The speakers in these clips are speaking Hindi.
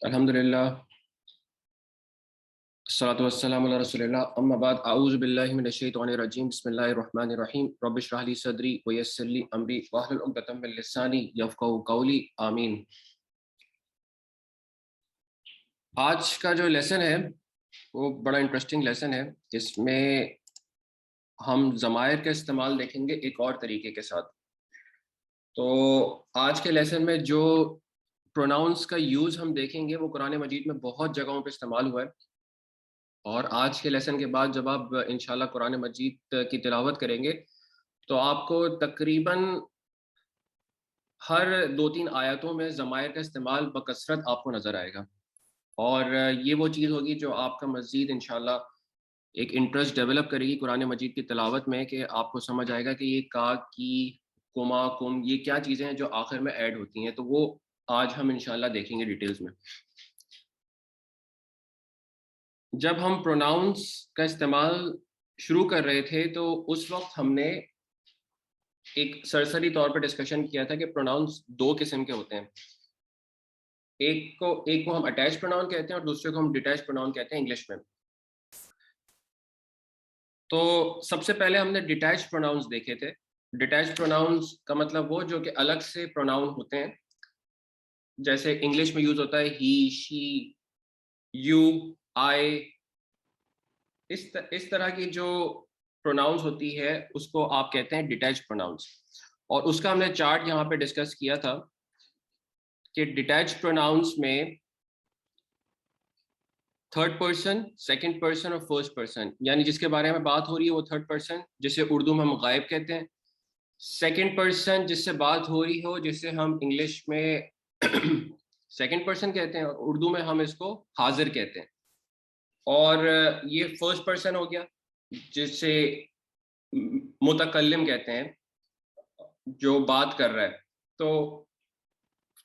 अल्हम्दुलिल्लाह अस्सलातु वस्सलामु अला रसूलिल्लाह अम्मा बाद अऊज़ु बिल्लाहि मिनश शैतानिर रजीम बिस्मिल्लाहिर रहमानिर रहीम रब्बिश इश्रह ली सदरी व यस्सिर ली अमरी वहलुल उक़दतम मिन लिसानी यफ़क़हू क़ौली आमीन। आज का जो लेसन है वो बड़ा इंटरेस्टिंग लेसन है। इसमें हम ज़मायर का इस्तेमाल देखेंगे एक और तरीके के साथ। तो आज के लेसन में जो प्रोनाउंस का यूज़ हम देखेंगे वो कुरान मजीद में बहुत जगहों पे इस्तेमाल हुआ है। और आज के लेसन के बाद जब आप इंशाल्लाह कुरान मजीद की तिलावत करेंगे तो आपको तकरीबन हर 2-3 आयतों में ज़मायर का इस्तेमाल बकसरत आपको नज़र आएगा। और ये वो चीज़ होगी जो आपका मज़ीद इंशाल्लाह एक इंटरेस्ट डेवलप करेगी कुरान मजीद की तिलावत में, कि आपको समझ आएगा कि ये का, की, कुमा, कुम, ये क्या चीज़ें हैं जो आखिर में ऐड होती हैं। तो वो आज हम इंशाल्लाह देखेंगे डिटेल्स में। जब हम प्रोनाउंस का इस्तेमाल शुरू कर रहे थे तो उस वक्त हमने एक सरसरी तौर पर डिस्कशन किया था कि प्रोनाउंस दो किस्म के होते हैं। एक को हम अटैच प्रोनाउन कहते हैं और दूसरे को हम डिटैच प्रोनाउन कहते हैं इंग्लिश में। तो सबसे पहले हमने डिटैच प्रोनाउंस देखे थे। डिटैच प्रोनाउंस का मतलब वो जो कि अलग से प्रोनाउन होते हैं, जैसे इंग्लिश में यूज होता है ही, शी, यू, आई। इस तरह की जो प्रोनाउंस होती है उसको आप कहते हैं डिटैच प्रोनाउंस। और उसका हमने चार्ट यहाँ पे डिस्कस किया था कि डिटैच प्रोनाउंस में थर्ड पर्सन, सेकंड पर्सन और फर्स्ट पर्सन, यानी जिसके बारे में बात हो रही है वो थर्ड पर्सन, जिसे उर्दू में हम गायब कहते हैं। सेकंड पर्सन जिससे बात हो रही हो, जिसे हम इंग्लिश में सेकंड पर्सन कहते हैं और उर्दू में हम इसको हाजिर कहते हैं। और ये फर्स्ट पर्सन हो गया जिसे मुतकल्लिम कहते हैं, जो बात कर रहा है। तो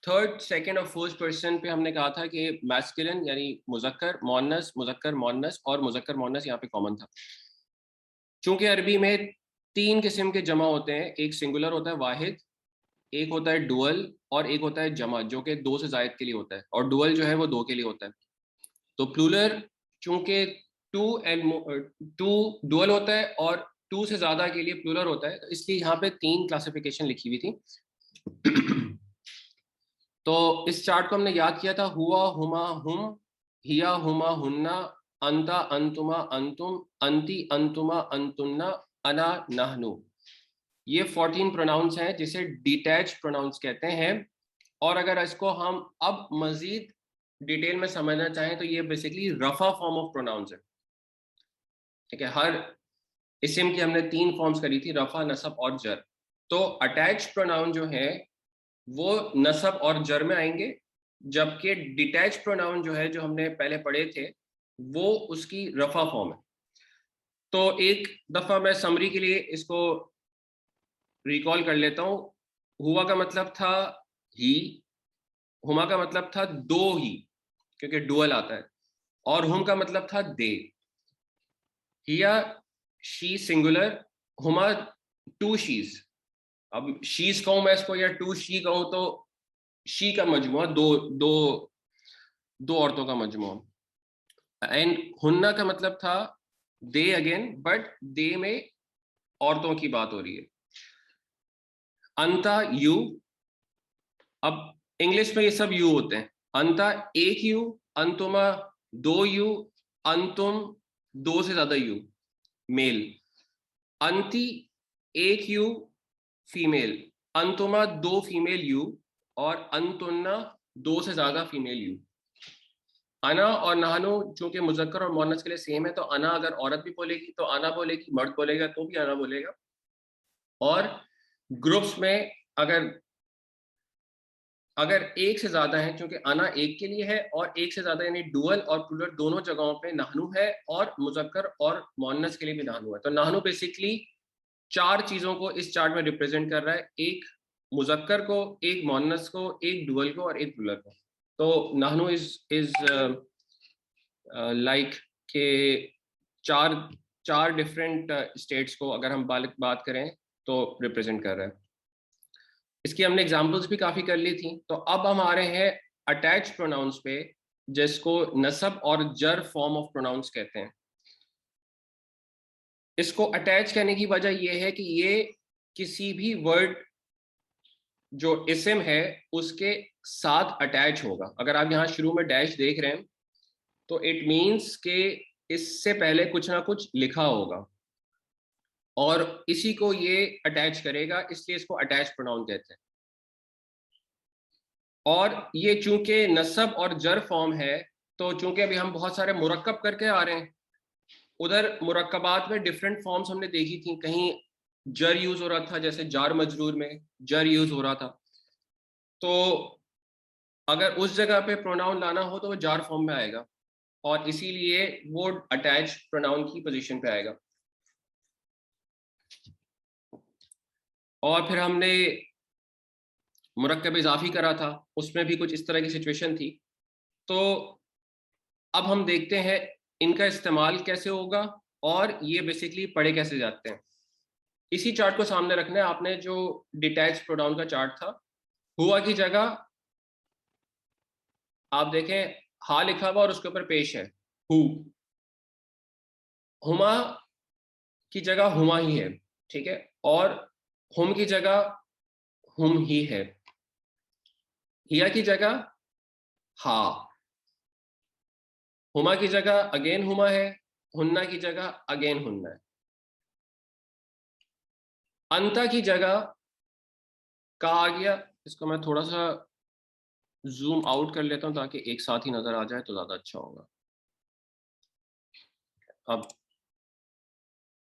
थर्ड, सेकंड और फर्स्ट पर्सन पे हमने कहा था कि मैस्कुलिन यानी मुजक्कर मोन्नस, मुजक्कर मोन्नस और मुजक्कर मोन्नस यहाँ पे कॉमन था। चूंकि अरबी में तीन किस्म के जमा होते हैं, एक सिंगुलर होता है वाहिद, एक होता है डुअल और एक होता है जमा जो कि दो से जायद के लिए होता है, और डुअल जो है वो दो के लिए होता है। तो प्लूरल चूंकि टू एंड टू डुअल होता है और टू से ज्यादा के लिए प्लूरल होता है, तो इसलिए यहाँ पे तीन क्लासिफिकेशन लिखी हुई थी। तो इस चार्ट को हमने याद किया था, हुआ, हुमा, हुम, हिया, हुमा, हुन्ना, अंता, अंतुमा, अंतुम, अंती, अंतुमा, अंतुन्ना, अना, नहनु। ये 14 प्रोनाउंस हैं जिसे डिटैच प्रोनाउंस कहते हैं। और अगर इसको हम अब मजीद डिटेल में समझना चाहें तो ये बेसिकली रफा फॉर्म ऑफ प्रोनाउंस है। ठीक है, हर इस्म की हमने तीन फॉर्म्स करी थी, रफा, नसब और जर। तो अटैच प्रोनाउन जो है वो नसब और जर में आएंगे, जबकि डिटैच प्रोनाउन जो है, जो हमने पहले पढ़े थे, वो उसकी रफा फॉर्म है। तो एक दफा मैं समरी के लिए इसको रिकॉल कर लेता हूँ। हुआ का मतलब था ही, हुमा का मतलब था दो ही क्योंकि डुअल आता है, और हुम का मतलब था दे। हिया, शी सिंगुलर, हुमा टू शीज। अब शीज कहूं मैं इसको या टू शी कहूं तो शी का मजमुआ, दो दो दो औरतों का मजमुआ। एंड हुन्ना का मतलब था दे अगेन, बट दे में औरतों की बात हो रही है। अंता यू, अब इंग्लिश में ये सब यू होते हैं। अंता एक यू, अंतुमा दो यू, अंतुम दो से ज्यादा यू मेल, अंति एक यू फीमेल, अंतुमा दो फीमेल यू, और अंतुन्ना दो से ज्यादा फीमेल यू। अना और नहानो चूंकि मुजक्कर और मोनस के लिए सेम है, तो अना अगर औरत भी बोलेगी तो अना बोलेगी, मर्द बोलेगा तो भी अना बोलेगा। और ग्रुप्स में अगर अगर एक से ज्यादा है, क्योंकि अना एक के लिए है और एक से ज्यादा यानी डुअल और प्लूरल दोनों जगहों पे नहनु है, और मुजक्कर और मोनस के लिए भी नहनु है। तो नहनु बेसिकली चार चीजों को इस चार्ट में रिप्रेजेंट कर रहा है, एक मुजक्कर को, एक मोनस को, एक डुअल को और एक प्लूरल को। तो नहनु इज लाइक के चार चार डिफरेंट स्टेट्स को अगर हम बात करें तो रिप्रेजेंट कर रहा है। इसकी हमने एग्जांपल्स भी काफी कर ली थी। तो अब हम आ रहे हैं अटैच प्रोनाउंस पे, जिसको नसब और जर फॉर्म ऑफ प्रोनाउंस कहते हैं। इसको अटैच करने की वजह यह है कि ये किसी भी वर्ड जो इसम है उसके साथ अटैच होगा। अगर आप यहाँ शुरू में डैश देख रहे हैं तो इट मीन्स के इससे पहले कुछ ना कुछ लिखा होगा और इसी को ये अटैच करेगा, इसलिए इसको अटैच प्रोनाउन कहते हैं। और ये चूंकि नसब और जर फॉर्म है, तो चूंकि अभी हम बहुत सारे मुरक्कब करके आ रहे हैं, उधर मुरक्कबात में डिफरेंट फॉर्म्स हमने देखी थी, कहीं जर यूज हो रहा था, जैसे जार मजरूर में जर यूज हो रहा था। तो अगर उस जगह पे प्रोनाउन लाना हो तो वो जार फॉर्म में आएगा और इसीलिए वो अटैच प्रोनाउन की पोजीशन पे आएगा। और फिर हमने मुरक्कब इजाफी करा था, उसमें भी कुछ इस तरह की सिचुएशन थी। तो अब हम देखते हैं इनका इस्तेमाल कैसे होगा और ये बेसिकली पढ़े कैसे जाते हैं। इसी चार्ट को सामने रखना है आपने, जो डिटैच प्रोनाउन का चार्ट था। हुआ की जगह आप देखें हा लिखा हुआ और उसके ऊपर पेश है हु। हुमा की जगह हुमा ही है, ठीक है, और हुम की जगह हुम ही है। हिया की जगह हा। हुमा की जगह अगेन हुमा है, हुन्ना की जगह अगेन हुन्ना है। अंता की जगह का आ गया। इसको मैं थोड़ा सा जूम आउट कर लेता हूं ताकि एक साथ ही नजर आ जाए तो ज्यादा अच्छा होगा। अब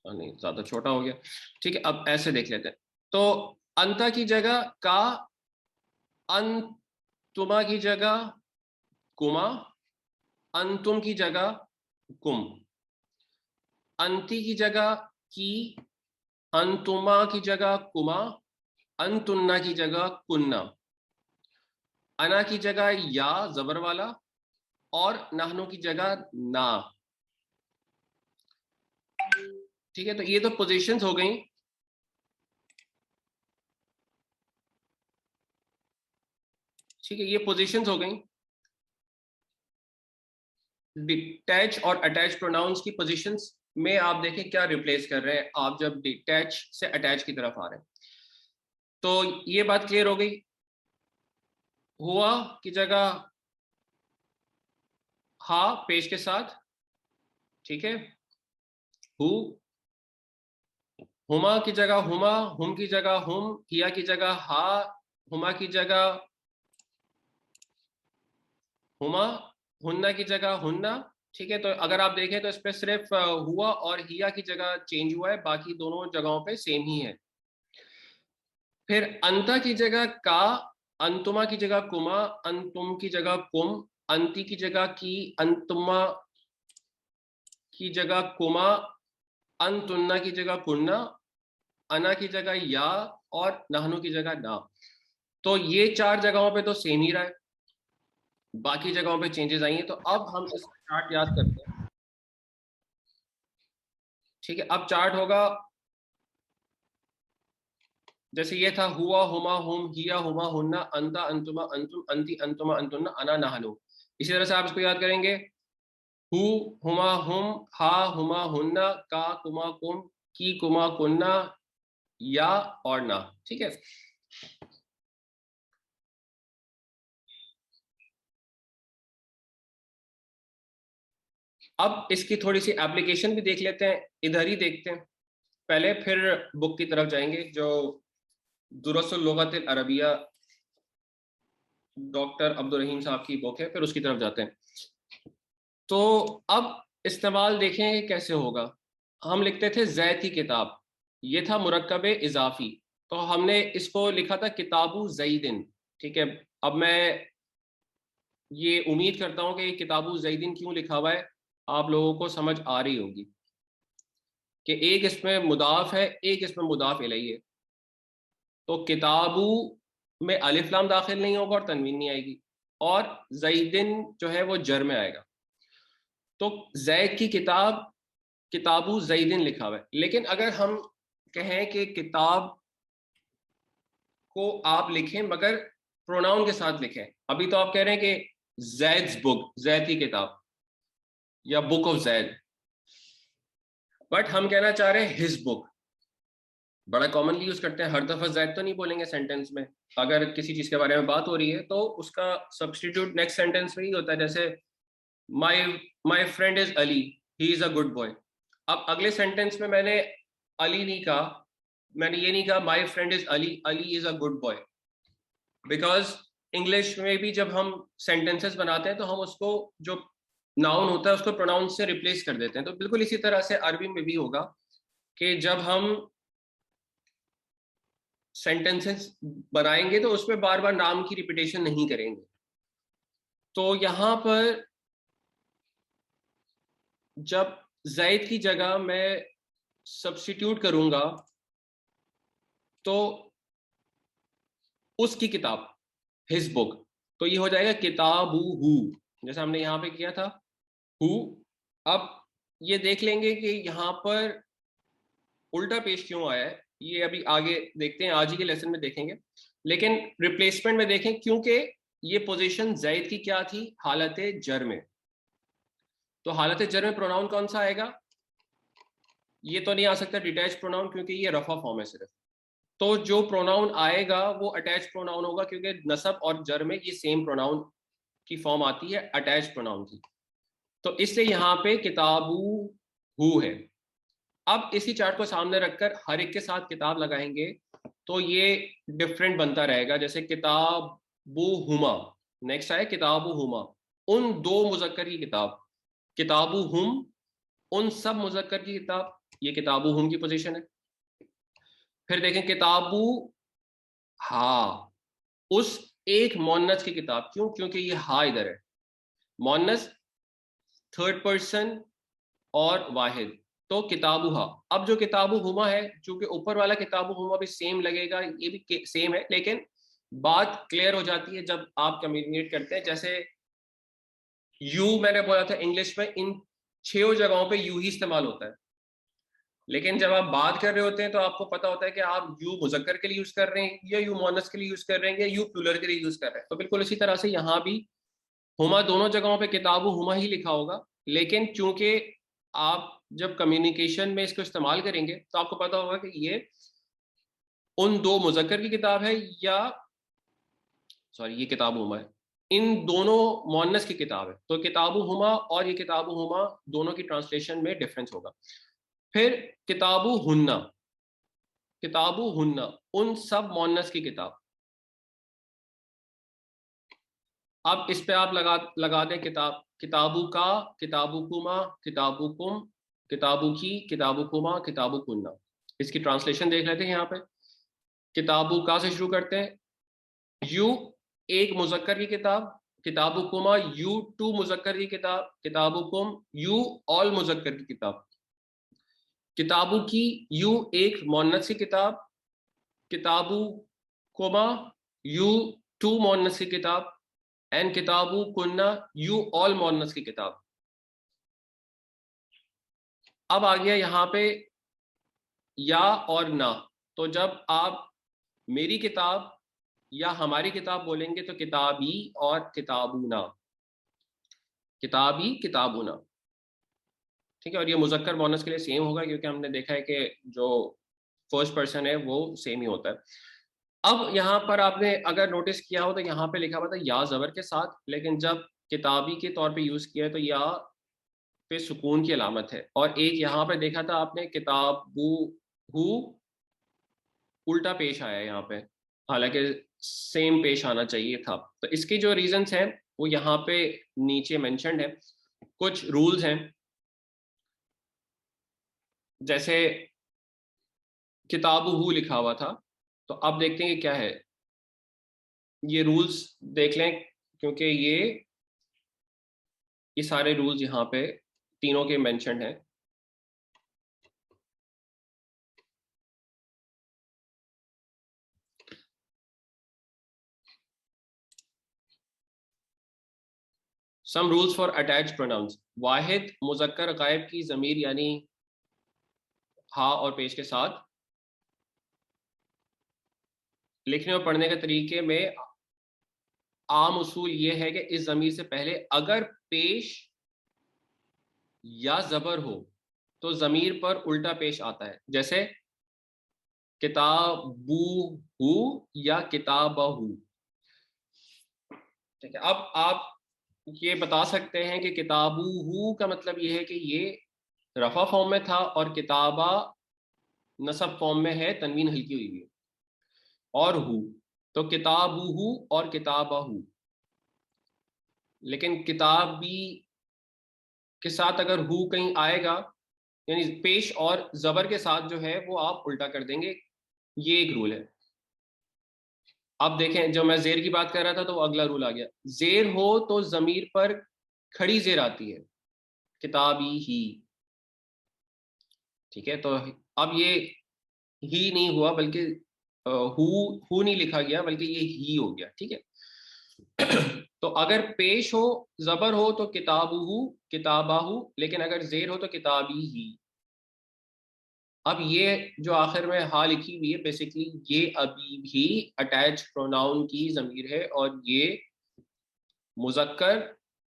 नहीं, ज्यादा छोटा हो गया, ठीक है, अब ऐसे देख लेते हैं। तो अंता की जगह का, अंतुमा की जगह कुमा, अंतुम की जगह कुम, अंती की जगह की, अंतुमा की जगह कुमा, अंतुन्ना की जगह कुन्ना, अना की जगह या जबर वाला और नहनु की जगह ना। ठीक है, तो ये तो पोजीशंस हो गई। ठीक है, ये पोजीशंस हो गई डिटैच और अटैच प्रोनाउंस की पोजीशंस में। आप देखें क्या रिप्लेस कर रहे हैं आप जब डिटैच से अटैच की तरफ आ रहे हैं। तो ये बात क्लियर हो गई। हुआ की जगह हा पेश के साथ, ठीक है, हु। हुमा की जगह हुमा, हुम की जगह हुम, हिया की जगह हा, हुमा की जगह हुमा, हुन्ना की जगह हुन्ना। ठीक है, तो अगर आप देखें तो इस पे सिर्फ हुआ और हिया की जगह चेंज हुआ है, बाकी दोनों जगहों पे सेम ही है। फिर अंता की जगह का, अंतुमा की जगह कुमा, अंतुम की जगह कुम, अंति की जगह की, अंतुमा की जगह कुमा, अंतुन्ना की जगह कुन्ना, अना की जगह या और नहनु की जगह ना। तो ये चार जगहों पे तो सेम ही रहा है, बाकी जगहों पे चेंजेस आई हैं। तो अब हम इसका चार्ट याद करते हैं। ठीक है, अब चार्ट होगा जैसे ये था, हुआ हुमा हुम, हिया हुमा हुन्ना, अंता अंतुमा अंतुम, अंति अंतुमा अंतुन्ना, अना नहनु। इसी तरह से आप इसको याद करेंगे, हु हुमा हुम, हा हुमा हुन्ना, का कुमा कुम, की कुमा कुन्ना, या और ना। ठीक है, अब इसकी थोड़ी सी एप्लीकेशन भी देख लेते हैं, इधर ही देखते हैं पहले, फिर बुक की तरफ जाएंगे जो दुरुस्तुल लुगतिल अरबिया डॉक्टर अब्दुल रहीम साहब की बुक है, फिर उसकी तरफ जाते हैं। तो अब इस्तेमाल देखें कैसे होगा। हम लिखते थे जैद की किताब, ये था मुरक्कब इजाफी, तो हमने इसको लिखा था किताबु जईदिन। ठीक है, अब मैं ये उम्मीद करता हूं कि ये किताबु जईदिन क्यों लिखा हुआ है आप लोगों को समझ आ रही होगी कि एक इसमें मुदाफ है, एक इसमें मुदाफ इलैहि है। तो किताबु में अलिफ लाम दाखिल नहीं होगा और तनवीन नहीं आएगी, और जईदिन जो है वो जर में आएगा। तो जैद की किताब, किताबु जईदिन लिखा हुआ है। लेकिन अगर हम कहें कि किताब को आप लिखें मगर प्रोनाउन के साथ लिखें, अभी तो आप कह रहे हैं कि जैद्स बुक, जैद की किताब या बुक ऑफ जैद, बट हम कहना चाह रहे हैं हिज बुक। बड़ा कॉमनली यूज करते हैं, हर दफा जैद तो नहीं बोलेंगे सेंटेंस में। अगर किसी चीज के बारे में बात हो रही है तो उसका सब्स्टिट्यूट नेक्स्ट सेंटेंस में ही होता है। जैसे my my friend is Ali, he is a good boy. अब अगले सेंटेंस में मैंने अली नहीं कहा, मैंने ये नहीं कहा माई friend is Ali, Ali is a good boy. Because English में भी जब हम सेंटेंसेस बनाते हैं तो हम उसको जो नाउन होता है उसको प्रोनाउन से रिप्लेस कर देते हैं। तो बिल्कुल इसी तरह से अरबी में भी होगा कि जब हम सेंटेंसेस बनाएंगे तो उसमें बार बार नाम की रिपीटेशन नहीं करेंगे। तो यहां पर जब जैद की जगह मैं सब्स्टिट्यूट करूंगा तो उसकी किताब, हिज बुक, तो ये हो जाएगा किताबू हु, जैसा हमने यहां पे किया था हु। अब ये देख लेंगे कि यहां पर उल्टा पेश क्यों आया है, ये अभी आगे देखते हैं, आज ही के लेसन में देखेंगे। लेकिन रिप्लेसमेंट में देखें, क्योंकि ये पोजीशन जैद की क्या थी, हालत जर में। तो हालत जर में प्रोनाउन कौन सा आएगा, ये तो नहीं आ सकता डिटैच प्रोनाउन, क्योंकि ये रफा फॉर्म है सिर्फ। तो जो प्रोनाउन आएगा वो अटैच प्रोनाउन होगा, क्योंकि नसब और जर में ये सेम प्रोनाउन की फॉर्म आती है अटैच प्रोनाउन की। तो इसलिए यहाँ पे किताबू हु है। अब इसी चार्ट को सामने रखकर हर एक के साथ किताब लगाएंगे तो ये डिफरेंट बनता रहेगा। जैसे किताबू हुमा, नेक्स्ट आए किताबू हुमा, उन दो मुजक्कर की किताब। किताबू हुम, उन सब मुजक्कर की किताब, ये किताबू हुम की पोजीशन है। फिर देखें किताबू हा, उस एक मोन्नस की किताब। क्यों, क्योंकि ये हा इधर है, मोन्नस थर्ड पर्सन और वाहिद, तो किताबुहा। अब जो किताबु हुमा है, चूंकि ऊपर वाला किताबु हुमा भी सेम लगेगा, ये भी सेम है, लेकिन बात क्लियर हो जाती है जब आप कम्युनिकेट करते हैं। जैसे यू मैंने बोला था इंग्लिश में इन 6 जगहों पे यू ही इस्तेमाल होता है, लेकिन जब आप बात कर रहे होते हैं तो आपको पता होता है कि आप यू मुजक्कर के लिए यूज कर रहे हैं या यू मोनस के लिए यूज कर रहे हैं या यू प्लूरल के लिए यूज कर रहे हैं। तो बिल्कुल इसी तरह से यहाँ भी हुमा दोनों जगहों पे किताबु हुमा ही लिखा होगा, लेकिन चूंकि आप जब कम्युनिकेशन में इसको इस्तेमाल करेंगे तो आपको पता होगा कि ये उन दो मुजक्कर की किताब है, या सॉरी ये किताब हुमा है, इन दोनों मोन्नस की किताब है। तो किताबु हुमा और ये किताबु हुमा दोनों की ट्रांसलेशन में डिफरेंस होगा। फिर किताबु हुन्ना, किताबु हुन्ना, उन सब मोन्नस की किताब। अब इस पे आप लगा दें किताब, किताबु का, किताबु कुमा, किताबु कुम, किताबु की, किताबु कुमा, किताबु कुन्ना। इसकी ट्रांसलेशन देख लेते हैं यहाँ पे। किताबु का से शुरू करते हैं, यू एक मुजक्कर की किताब, किताबु कुमा यू टू मुजक्कर की किताब, किताबु कुम यू ऑल मुजक्कर की किताब, किताबु की यू एक मोन्नस की किताब, किताबु कुमा यू टू मोन्नस की किताब, एंड किताबु कुन्ना यू ऑल मोन्नस की किताब। अब आ गया यहाँ पे या और ना। तो जब आप मेरी किताब या हमारी किताब बोलेंगे तो किताबी और किताबुना, किताबी किताबुना, ठीक है। और ये मुजक्कर मोनस के लिए सेम होगा, क्योंकि हमने देखा है कि जो फर्स्ट पर्सन है वो सेम ही होता है। अब यहाँ पर आपने अगर नोटिस किया हो तो यहाँ पे लिखा हुआ था या जबर के साथ, लेकिन जब किताबी के तौर पे यूज किया है तो या पे सुकून की अलामत है। और एक यहाँ पे देखा था आपने किताबू हु उल्टा पेश आया है यहाँ पे, हालांकि सेम पेश आना चाहिए था। तो इसकी जो रीजंस हैं वो यहाँ पे नीचे मेंशन्ड है। कुछ रूल्स हैं, जैसे किताबुहु लिखा हुआ था, तो अब देखते हैं कि क्या है। ये रूल्स देख लें, क्योंकि ये सारे रूल्स यहाँ पे तीनों के मेंशन्ड हैं। Some rules for attach pronouns. वाहिद मुजक्कर गायब की जमीर यानी हा और पेश के साथ लिखने और पढ़ने के तरीके में आम उसूल ये है कि इस ज़मीर से पहले अगर पेश या ज़बर हो तो ज़मीर पर उल्टा पेश आता है, जैसे किताबूहू या किताबहू। ठीक है, अब आप ये बता सकते हैं कि किताबूहू का मतलब ये है कि ये रफा फॉर्म में था और किताबा नसब फॉर्म में है, तनवीन हल्की हुई है, और हु, तो किताबूहू और किताबहू। लेकिन किताबी के साथ अगर हु कहीं आएगा, यानी पेश और जबर के साथ जो है वो आप उल्टा कर देंगे, ये एक रूल है। अब देखें, जब मैं जेर की बात कर रहा था तो अगला रूल आ गया, जेर हो तो जमीर पर खड़ी जेर आती है, किताबी ही। ठीक है, तो अब ये ही नहीं हुआ, बल्कि हु नहीं लिखा गया, बल्कि ये ही हो गया। ठीक है तो अगर पेश हो, जबर हो तो किताबुहु किताबाहु, लेकिन अगर जेर हो तो किताबी ही। अब ये जो आखिर में हा लिखी हुई है, बेसिकली ये अभी भी अटैच प्रोनाउन की जमीर है, और ये मुजक्कर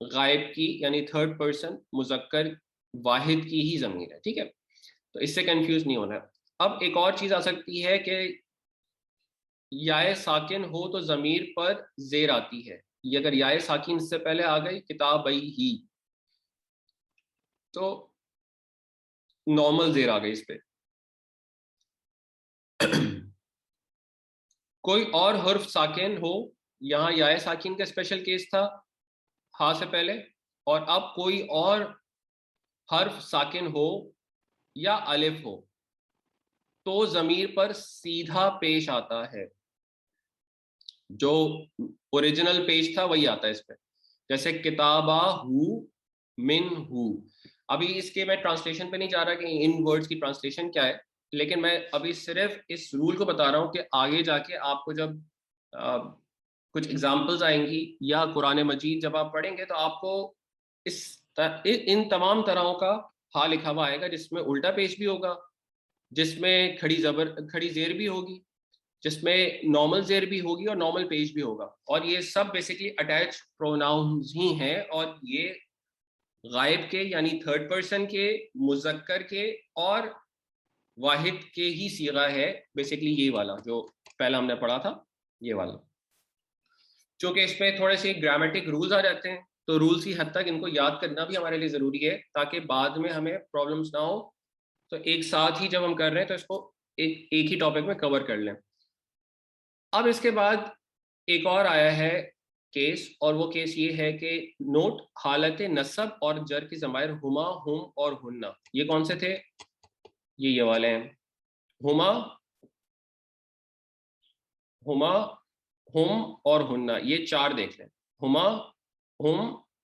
गायब की, यानी थर्ड पर्सन मुजक्कर वाहिद की ही जमीर है। ठीक है, तो इससे कंफ्यूज नहीं होना। अब एक और चीज आ सकती है कि याए साकिन हो तो जमीर पर जेर आती है। ये अगर याए साकिन इससे पहले आ गई, किताबई ही, तो नॉर्मल जेर आ गई इस पे। कोई और हर्फ साकिन हो, यहाँ याए साकिन का स्पेशल केस था हा से पहले, और अब कोई और हर्फ साकिन हो या अलिफ हो तो जमीर पर सीधा पेश आता है, जो ओरिजिनल पेज था वही आता है इस पे। जैसे किताबा हु मिन हु। अभी इसके मैं ट्रांसलेशन पे नहीं जा रहा कि इन वर्ड्स की ट्रांसलेशन क्या है, लेकिन मैं अभी सिर्फ इस रूल को बता रहा हूँ कि आगे जाके आपको जब कुछ एग्जाम्पल्स आएंगी या कुरान मजीद जब आप पढ़ेंगे तो आपको इन तमाम तरहों का हा लिखा हुआ आएगा, जिसमें उल्टा पेश भी होगा, जिसमें खड़ी जेर भी होगी, जिसमें नॉर्मल जेर भी होगी और नॉर्मल पेज भी होगा, और ये सब बेसिकली अटैच प्रोनाउंस ही हैं, और ये गायब के यानी थर्ड पर्सन के, मुजक्कर के और वाहिद के ही सीगा है, बेसिकली ये वाला जो पहला हमने पढ़ा था, ये वाला। चूंकि इसमें थोड़े से ग्रामेटिक रूल्स आ जाते हैं, तो रूल्स की हद तक इनको याद करना भी हमारे लिए ज़रूरी है, ताकि बाद में हमें प्रॉब्लम्स ना हो। तो एक साथ ही जब हम कर रहे हैं तो इसको एक ही टॉपिक में कवर कर लें। अब इसके बाद एक और आया है केस, और वो केस ये है कि नोट हालत नसब और जर की ज़माइर हुमा हुम और हुन्ना, ये कौन से थे? ये वाले हैं, हुमा हुमा हुम और हुन्ना, ये चार देख लें, हुमा हुम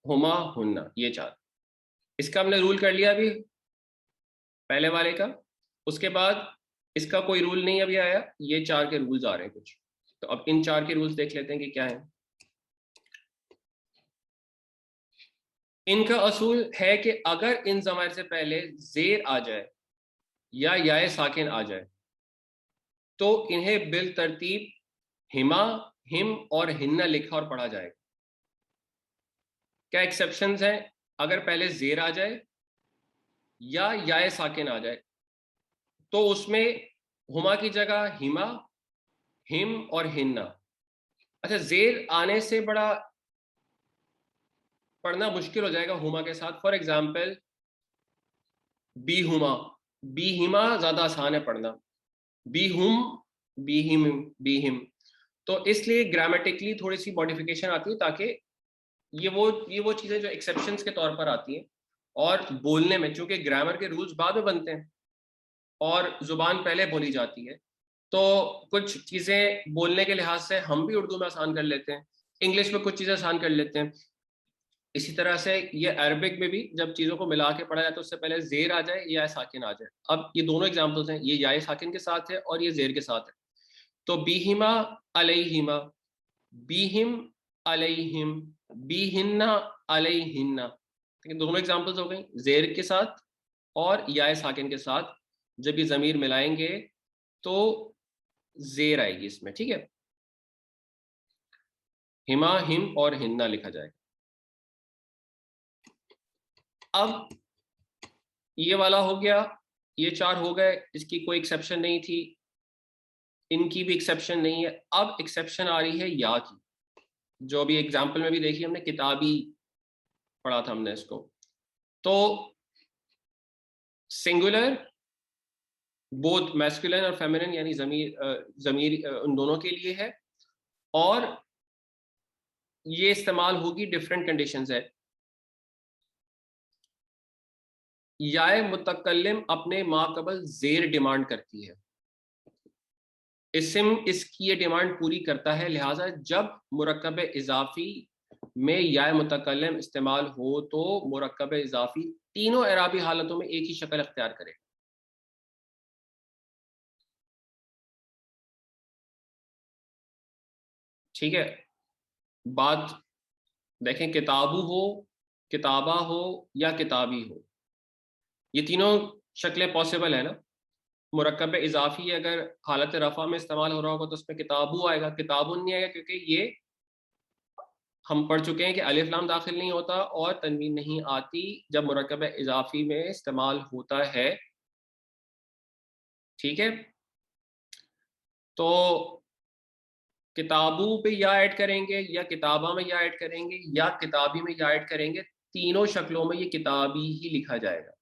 हुमा हुन्ना, ये चार। इसका हमने रूल कर लिया अभी पहले वाले का। उसके बाद इसका कोई रूल नहीं अभी आया, ये चार के रूल्स आ रहे हैं कुछ। तो अब इन चार के रूल्स देख लेते हैं कि क्या है। इनका असूल है कि अगर इन ज़माइर से पहले जेर आ जाए या याए साकिन आ जाए तो इन्हें बिल तरतीब हिमा, हिम और हिन्ना लिखा और पढ़ा जाएगा। क्या एक्सेप्शंस हैं? अगर पहले जेर आ जाए या याए साकिन आ जाए तो उसमें हुमा की जगह हिमा, हिम और हिन्ना। अच्छा, जेर आने से बड़ा पढ़ना मुश्किल हो जाएगा हुमा के साथ। फॉर एग्जाम्पल बी हुमा, बी हिमा ज्यादा आसान है पढ़ना, बी हुम, बी हिम, बी हिम। तो इसलिए ग्रामेटिकली थोड़ी सी मॉडिफिकेशन आती है, ताकि ये वो चीजें जो एक्सेप्शंस के तौर पर आती हैं। और बोलने में चूंकि ग्रामर के रूल्स बाद में बनते हैं और जुबान पहले बोली जाती है, तो कुछ चीजें बोलने के लिहाज से हम भी उर्दू में आसान कर लेते हैं, इंग्लिश में कुछ चीजें आसान कर लेते हैं। इसी तरह से ये अरबिक में भी जब चीज़ों को मिला के पढ़ा जाए तो उससे पहले जेर आ जाए या साकिन आ जाए। अब ये दोनों एग्जांपल्स हैं, ये या साकिन के साथ है और ये जेर के साथ है। तो बीहिमा अलैहिमा, बीहिम अलैहिम, बीहिन्ना अलैहिन्ना। ठीक है, दोनों एग्जांपल्स हो गई जेर के साथ और या साकिन के साथ। जब ये ज़मीर मिलाएंगे तो जेर आएगी इसमें। ठीक है, हिमा, हिम और हिन्ना लिखा जाएगा। अब ये वाला हो गया, ये 4 हो गए, इसकी कोई एक्सेप्शन नहीं थी, इनकी भी एक्सेप्शन नहीं है। अब एक्सेप्शन आ रही है या की, जो अभी एग्जाम्पल में भी देखी हमने, किताबी पढ़ा था हमने इसको। तो सिंगुलर बोथ मैस्कुलिन और फेमिनिन यानी जमीर उन दोनों के लिए है, और ये इस्तेमाल होगी डिफरेंट कंडीशंस है। याए मुतकल्लिम अपने माकबल जेर डिमांड करती है, इस्म इसकी ये डिमांड पूरी करता है, लिहाजा जब मुरक्कब इजाफी में याए मुतकल्लिम इस्तेमाल हो तो मुरक्कब इजाफी तीनों एराबी हालतों में एक ही शक्ल अख्तियार करे। ठीक है, बात देखें, किताबू हो, किताबा हो या किताबी हो, ये तीनों शक्लें पॉसिबल है ना। मुरक्कब इजाफी अगर हालत रफा में इस्तेमाल हो रहा होगा तो उसमें किताबू आएगा, किताबुन नहीं आएगा, क्योंकि ये हम पढ़ चुके हैं कि अलिफ लाम दाखिल नहीं होता और तनवीन नहीं आती जब मुरक्कब इजाफी में इस्तेमाल होता है। ठीक है, तो किताबू पे या ऐड करेंगे या किताबा में या ऐड करेंगे या किताबी में या ऐड करेंगे, तीनों शक्लों में ये किताबी ही लिखा जाएगा।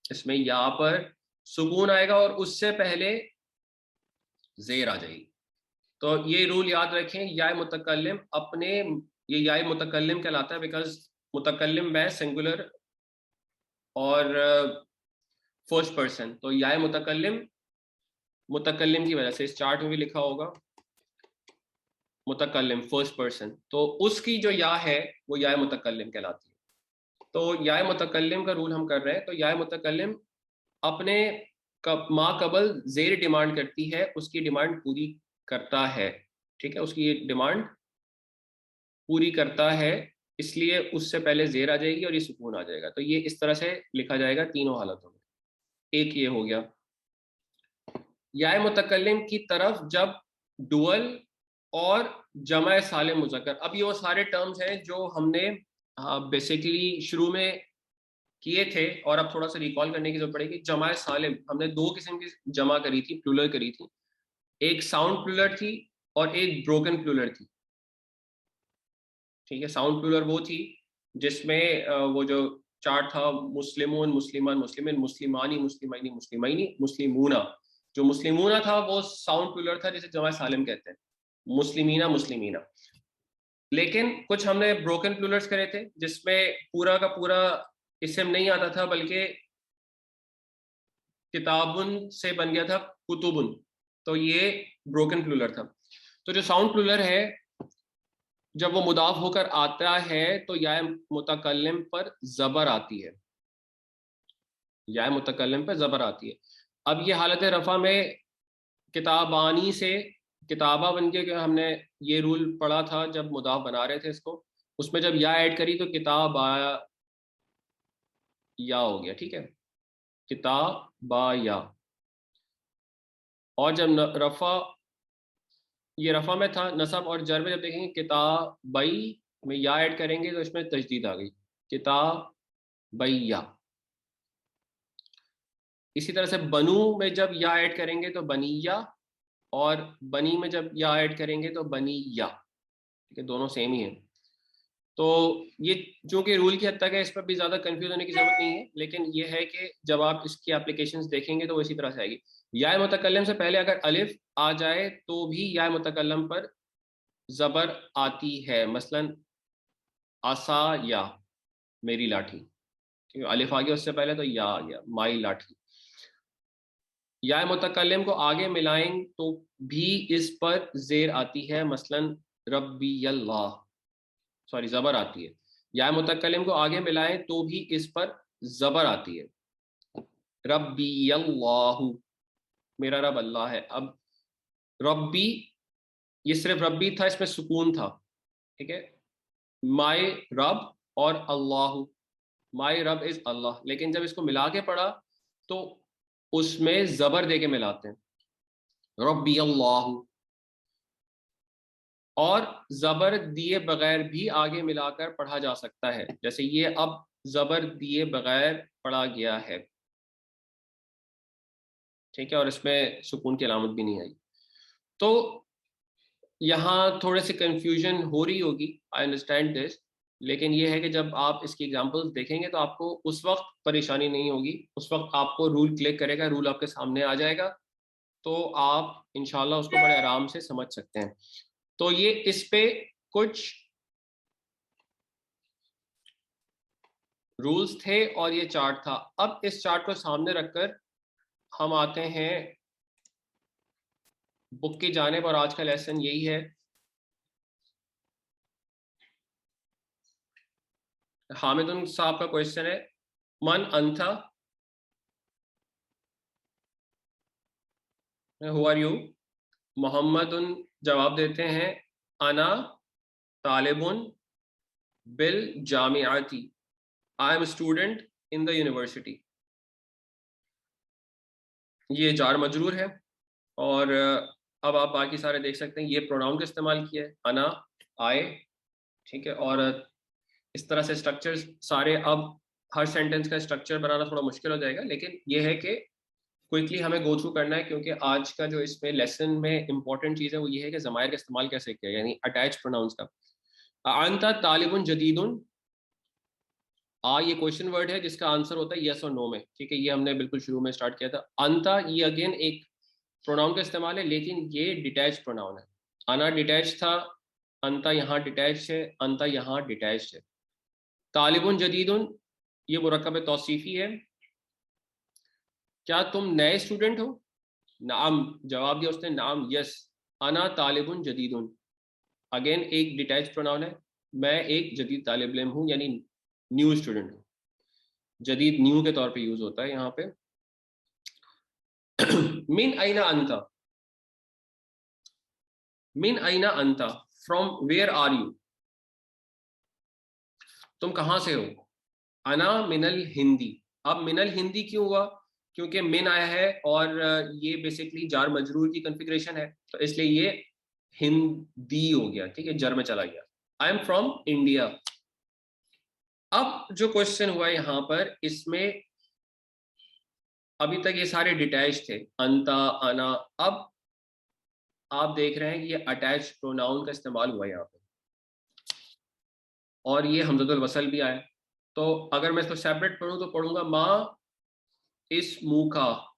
इसमें या पर सुकून आएगा और उससे पहले जेर आ जाएगी। तो ये रूल याद रखें, या मुतकल्लिम अपने, ये या मुतकल्लिम कहलाता है बिकॉज मुतकल्लिम में सिंगुलर और फर्स्ट पर्सन, तो या मुतकल्लिम, मुतकल्लिम की वजह से इस चार्ट में भी लिखा होगा मुतकल्लिम फर्स्ट पर्सन, तो उसकी जो या है वो या मुतकल्लिम कहलाती है। तो या मुतकल्लिम का रूल हम कर रहे हैं, तो या मुतकल्लिम अपने मा कबल जेर डिमांड करती है, उसकी डिमांड पूरी करता है। ठीक है, उसकी ये डिमांड पूरी करता है, इसलिए उससे पहले जेर आ जाएगी और ये सुकून आ जाएगा। तो ये इस तरह से लिखा जाएगा तीनों हालतों में। एक ये हो गया। या मुतकल्लिम की तरफ जब डुअल और जमा सालिम मुज़क्कर, अब ये वो सारे टर्म्स हैं जो हमने बेसिकली शुरू में किए थे और अब थोड़ा सा रिकॉल करने की जरूरत पड़ेगी। जमा सालिम हमने दो किस्म की जमा करी थी, प्लूरल करी थी, एक साउंड प्लूरल थी और एक ब्रोकन प्लूरल थी। ठीक है, साउंड प्लूरल वो थी जिसमें वो जो चार्ट था, मुस्लिमून, मुस्लिमान, मुस्लिमिन, मुस्लिमानी, मुस्लिमाइनी, मुस्लिमाइनी, मुस्लिमूना, जो मुस्लिमूना था वो साउंड प्लूरल था जिसे जमा सालिम कहते हैं, मुस्लिमीना, मुस्लिमीना। लेकिन कुछ हमने ब्रोकन प्लूरल्स करे थे जिसमें पूरा का पूरा इसम नहीं आता था, बल्कि किताबुन से बन गया था कुतुबुन, तो ये ब्रोकन प्लूरल था। तो जो साउंड प्लूरल है, जब वो मुदाफ होकर आता है तो या मुतकल्लिम पर जबर आती है, या मुतकल्लिम पर जबर आती है। अब ये हालत रफा में किताबानी से किताबा बन के, हमने ये रूल पढ़ा था जब मुदाफ बना रहे थे इसको, उसमें जब या ऐड करी तो किताबा या हो गया। ठीक है, किताबा या। और जब रफा, ये रफा में था, नसब और जर में जब देखेंगे किताबई में या ऐड करेंगे तो इसमें तजदीद आ गई, किताबैया। इसी तरह से बनु में जब या ऐड करेंगे तो बनिया, और बनी में जब या ऐड करेंगे तो बनिया। ठीक है, दोनों सेम ही है। तो ये जो कि रूल की हद तक है, इस पर भी ज़्यादा कंफ्यूज होने की जरूरत नहीं है, लेकिन ये है कि जब आप इसकी एप्लीकेशंस देखेंगे तो वो इसी तरह से आएगी। या मुतकल्लम से पहले अगर अलिफ आ जाए तो भी या मुतकल्लम पर ज़बर आती है, मसलन आसा या, मेरी लाठी, ठीक है, अलिफ आ गया उससे पहले तो या आ गया, माई लाठी। या मुतकल्लिम को आगे मिलाएं तो भी इस पर जेर आती है, मसलन रब्बी अल्लाह, सॉरी जबर आती है। या मुतकल्लिम को आगे मिलाएं तो भी इस पर जबर आती है, रब्बी अल्लाह, मेरा रब अल्लाह है। अब रब्बी, ये सिर्फ रब्बी था, इसमें सुकून था। ठीक है, माई रब और अल्लाह, माई रब इज अल्लाह, लेकिन जब इसको मिला के पढ़ा तो उसमें जबर दे के मिलाते हैं, रब्बी अल्लाह। और ज़बर दिए बगैर भी आगे मिलाकर पढ़ा जा सकता है, जैसे ये अब ज़बर दिए बगैर पढ़ा गया है, ठीक है, और इसमें सुकून की अलामत भी नहीं आई। तो यहाँ थोड़े से कंफ्यूजन हो रही होगी, आई अंडरस्टैंड दिस, लेकिन ये है कि जब आप इसकी एग्जांपल्स देखेंगे तो आपको उस वक्त परेशानी नहीं होगी, उस वक्त आपको रूल क्लिक करेगा, रूल आपके सामने आ जाएगा, तो आप इंशाल्लाह उसको बड़े आराम से समझ सकते हैं। तो ये इस पे कुछ रूल्स थे और ये चार्ट था। अब इस चार्ट को सामने रखकर हम आते हैं बुक की जानिब, और आज का लेसन यही है। हामिदुन साहब का क्वेश्चन है, मन अंथा, हु आर यू? मोहम्मदुन जवाब देते हैं, अना तालिबुन बिल जामियाती, I am student in the university. ये जार मजरूर है, और अब आप बाकी सारे देख सकते हैं, ये प्रोनाउन का इस्तेमाल किया है, अना, आए, ठीक है। और इस तरह से स्ट्रक्चर्स सारे, अब हर सेंटेंस का स्ट्रक्चर बनाना थोड़ा मुश्किल हो जाएगा, लेकिन ये है कि क्विकली हमें गो थ्रू करना है, क्योंकि आज का जो इसमें लेसन में इंपॉर्टेंट चीज़ है वो ये है कि ज़मायर का इस्तेमाल कैसे किया, यानी अटैच प्रोनाउंस का। अंता तालिबुन जदीदुन, ये क्वेश्चन वर्ड है जिसका आंसर होता है यस और नो में, ठीक है, ये हमने बिल्कुल शुरू में स्टार्ट किया था। अंता, ये अगेन एक प्रोनाउन का इस्तेमाल है, लेकिन ये डिटैच प्रोनाउन है। अना डिटैच था, अंता यहाँ डिटैच है, अंता यहाँ डिटैच है। तालिबुन जदीदुन, ये मुरक्कब तौसीफी है, क्या तुम नए स्टूडेंट हो? नाम, जवाब दिया उसने, नाम, यस। अना तालिबुन जदीदुन, अगेन एक डिटैच प्रोनाउन है, मैं एक जदीद तालिब इल्म हूँ, यानी न्यू स्टूडेंट हूँ। जदीद न्यू के तौर पे यूज होता है यहाँ पे। मिन आइना अंता, मिन आइना अंता, फ्रॉम वेयर आर यू, तुम कहाँ से हो? अना मिनल हिंदी। अब मिनल हिंदी क्यों हुआ? क्योंकि मिन आया है और ये बेसिकली जार मजरूर की कॉन्फ़िगरेशन है, तो इसलिए ये हिंदी हो गया, ठीक है, जर में चला गया। I am from India. अब जो क्वेश्चन हुआ यहाँ पर, इसमें अभी तक ये सारे डिटैच थे, अंता, अना। अब आप देख रहे हैं कि ये अटैच प्रोनाउन का इस्तेमाल हुआ यहाँ पे, और ये हमज़तुल वसल भी आया। तो अगर मैं इसको सेपरेट पढ़ूँ तो पढ़ूंगा माँ इस मुँह का,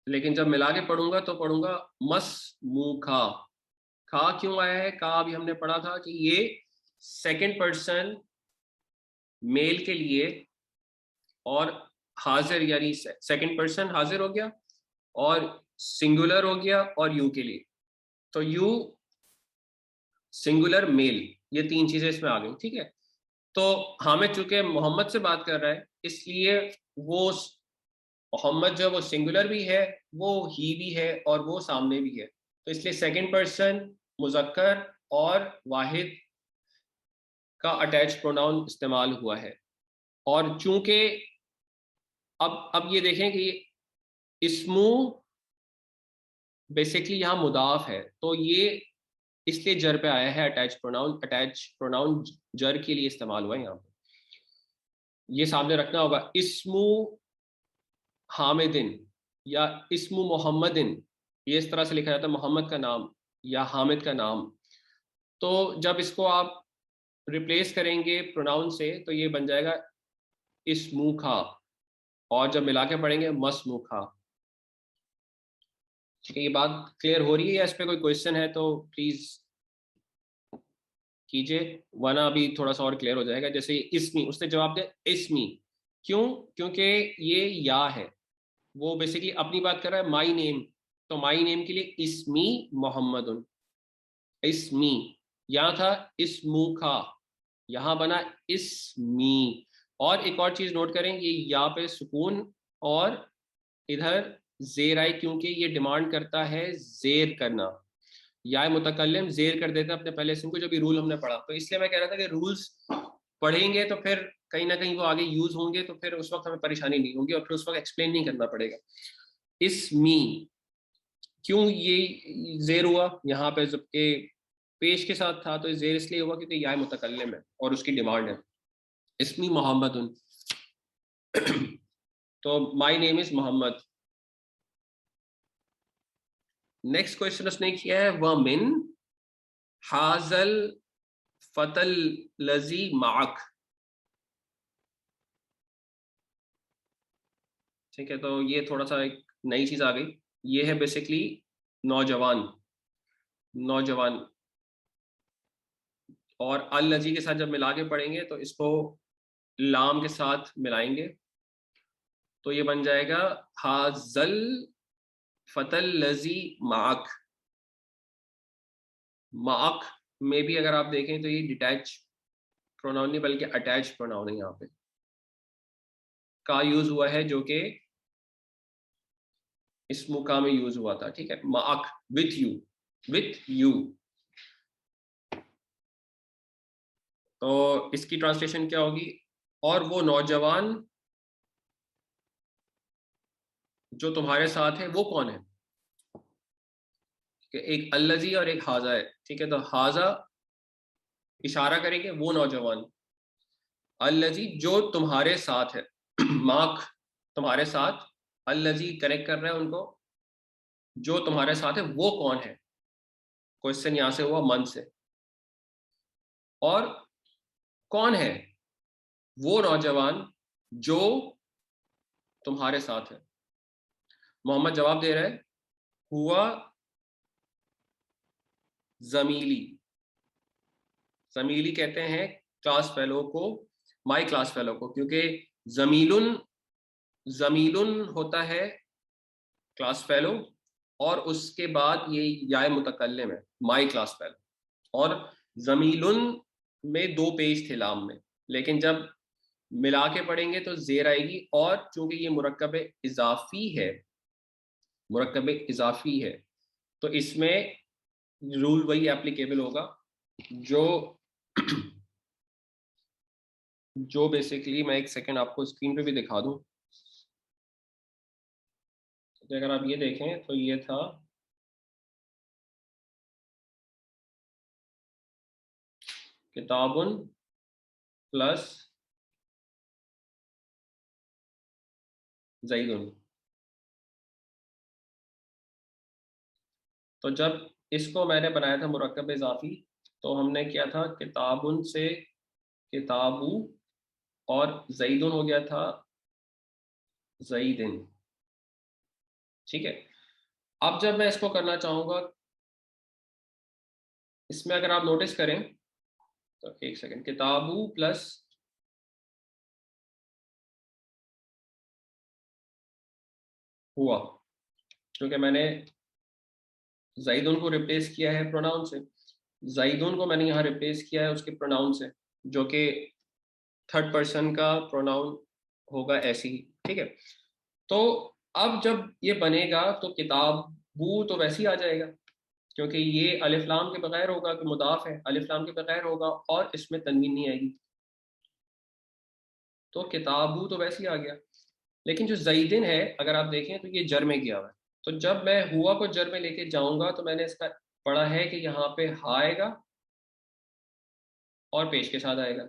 लेकिन जब मिला के पढ़ूंगा तो पढ़ूंगा मस मुँह खा। खा क्यों आया है? का अभी हमने पढ़ा था कि ये सेकंड पर्सन मेल के लिए, और हाजिर यानी सेकंड पर्सन हाजिर हो गया, और सिंगुलर हो गया, और यू के लिए, तो यू सिंगुलर मेल, ये तीन चीजें इसमें आ गई, ठीक है। तो हामिद चूंकि मोहम्मद से बात कर रहा है, इसलिए वो मोहम्मद जो वो सिंगुलर भी है, वो ही भी है, और वो सामने भी है, तो इसलिए सेकंड पर्सन मुजक्कर और वाहिद का अटैच प्रोनाउन इस्तेमाल हुआ है। और चूंकि अब ये देखें कि इस्मू बेसिकली यहाँ मुदाफ है, तो ये इसलिए जर पे आया है अटैच प्रोनाउन, अटैच प्रोनाउन जर के लिए इस्तेमाल हुआ है यहाँ पे, ये सामने रखना होगा। इस्मू हामिदिन या इस्मु मोहम्मदिन, ये इस तरह से लिखा जाता है, मोहम्मद का नाम या हामिद का नाम। तो जब इसको आप रिप्लेस करेंगे प्रोनाउन से तो ये बन जाएगा इस्मू खा, और जब मिला के पढ़ेंगे मस्मू खा। ठीक है, ये बात क्लियर हो रही है, या इस पर कोई क्वेश्चन है तो प्लीज कीजिए, वरना अभी थोड़ा सा और क्लियर हो जाएगा। जैसे इसमी, उसने जवाब दिया इसमी, क्यों? क्योंकि ये या है, वो बेसिकली अपनी बात कर रहा है, माई नेम, तो माई नेम के लिए इसमी मोहम्मदुन, इसमी। यहाँ था इसमू खा, यहाँ बना इसमी। और एक और चीज नोट करें, ये यहाँ पे सुकून और इधर जेर आई, क्योंकि ये डिमांड करता है जेर करना, या मुतकल्लिम जेर कर देता है अपने पहले इसम को, जो भी रूल हमने पढ़ा। तो इसलिए मैं कह रहा था कि रूल्स पढ़ेंगे तो फिर कहीं ना कहीं वो आगे यूज होंगे, तो फिर उस वक्त हमें परेशानी नहीं होगी, और फिर उस वक्त एक्सप्लेन नहीं करना पड़ेगा। इसमी, क्यों ये जेर हुआ यहाँ पे, जबकि पेश के साथ था तो ज़ेर इसलिए हुआ क्योंकि या मुतकल्लिम है और उसकी डिमांड है, इसमी मोहम्मद। तो my name is Mohammad. Next question उसने किया है व मिन हाजल फतल लजी माक। ठीक है, तो ये थोड़ा सा एक नई चीज आ गई। ये है बेसिकली नौजवान, नौजवान। और अल लजी के साथ जब मिला के पढ़ेंगे तो इसको लाम के साथ मिलाएंगे तो ये बन जाएगा हाजल फतल लजी माक। माक में भी अगर आप देखें तो ये डिटैच प्रोनाउन नहीं बल्कि अटैच प्रोनाउन है, यहाँ पे का यूज हुआ है जो कि इस मुका में यूज हुआ था। ठीक है, माक विथ यू, विथ यू। तो इसकी ट्रांसलेशन क्या होगी? और वो नौजवान जो तुम्हारे साथ है वो कौन है? कि एक अल्लजी और एक हाजा है। ठीक है, तो हाजा इशारा करेंगे वो नौजवान, अल्लजी जो तुम्हारे साथ है, माक तुम्हारे साथ, अल्लजी कनेक्ट कर रहे हैं उनको, जो तुम्हारे साथ है वो कौन है? क्वेश्चन यहां से हुआ मन से। और कौन है वो नौजवान जो तुम्हारे साथ है? मोहम्मद जवाब दे रहा है हुआ जमीली। जमीली कहते हैं क्लास फेलो को, माई क्लास फेलो को, क्योंकि जमीलुन, जमीलुन होता है क्लास फेलो और उसके बाद ये याय मुतकल्लिम है माई क्लास फेलो। और जमीलुन में दो पेज थे लाम में, लेकिन जब मिला के पढ़ेंगे तो जेर आएगी। और चूंकि ये मुरक्कब इजाफी है, मुरक्कब इजाफी है, तो इसमें रूल वही एप्लीकेबल होगा जो जो बेसिकली मैं एक सेकेंड आपको स्क्रीन पे भी दिखा दूं। तो अगर आप ये देखें तो ये था किताबुन प्लस जईदुन। तो जब इसको मैंने बनाया था मुरक्कब इजाफी, तो हमने किया था किताबुन से किताबू और जईदुन हो गया था जईदिन। ठीक है, अब जब मैं इसको करना चाहूंगा, इसमें अगर आप नोटिस करें तो एक सेकेंड, किताबू प्लस हुआ, क्योंकि मैंने जाइदुन को रिप्लेस किया है प्रोनाउन से, जाइदुन को मैंने यहाँ रिप्लेस किया है उसके प्रोनाउन से, जो कि थर्ड पर्सन का प्रोनाउन होगा ऐसे ही। ठीक है, तो अब जब ये बनेगा तो किताबू तो वैसे ही आ जाएगा, क्योंकि ये अलिफ लाम के बगैर होगा कि मुदाफ है, अलिफ लाम के बगैर होगा और इसमें तनवीन नहीं आएगी, तो किताबू तो वैसे ही आ गया। लेकिन जो जईदिन है अगर आप देखें तो ये जर में गया हुआ है, तो जब मैं हुआ को जर में लेके जाऊंगा तो मैंने इसका पढ़ा है कि यहाँ पे हा आएगा और पेश के साथ आएगा,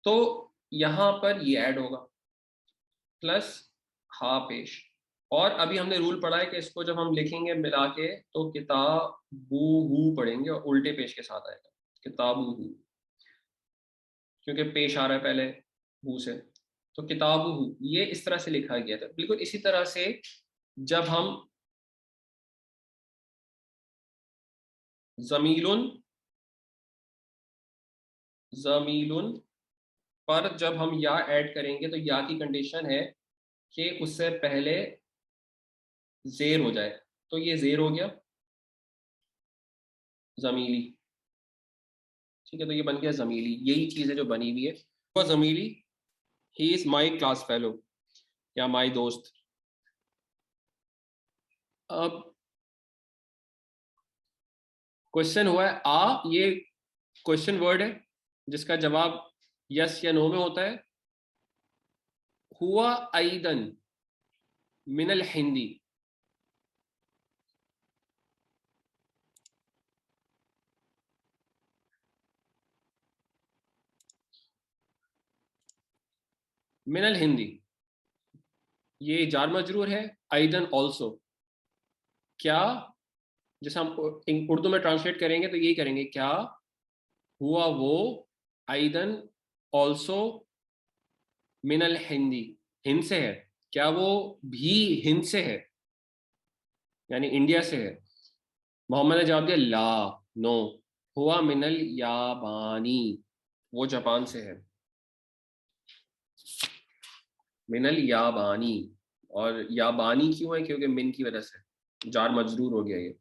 तो यहाँ पर ये ऐड होगा प्लस हा पेश। और अभी हमने रूल पढ़ा है कि इसको जब हम लिखेंगे मिला के तो किताबू हु पढ़ेंगे और उल्टे पेश के साथ आएगा किताबू हु, क्योंकि पेश आ रहा है पहले हु से। तो किताबू हु ये इस तरह से लिखा गया था। बिल्कुल इसी तरह से जब हम जमीलुन, जमीलुन पर जब हम या ऐड करेंगे तो या की कंडीशन है कि उससे पहले जेर हो जाए, तो ये जेर हो गया जमीली। ठीक है, तो ये बन गया जमीली, यही चीज है जो बनी हुई है वो जमीली। He is my class fellow या माई दोस्त। अब क्वेश्चन हुआ है आ, ये क्वेश्चन वर्ड है जिसका जवाब यस या नो में होता है। हुआ आइदन मिनल हिंदी, मिनल हिंदी, ये जार मजरूर है। आइदन ऑल्सो, क्या, जैसे हम उर्दू में ट्रांसलेट करेंगे तो यही करेंगे, क्या हुआ वो, आइदन ऑल्सो मिनल हिंदी, हिंद से है, क्या वो भी हिंद से है, यानी इंडिया से है। मोहम्मद ने जवाब दिया ला, नो, हुआ मिनल याबानी, वो जापान से है, मिनल याबानी। और याबानी क्यों है, क्योंकि मिन की वजह से जार मजरूर हो गया ये।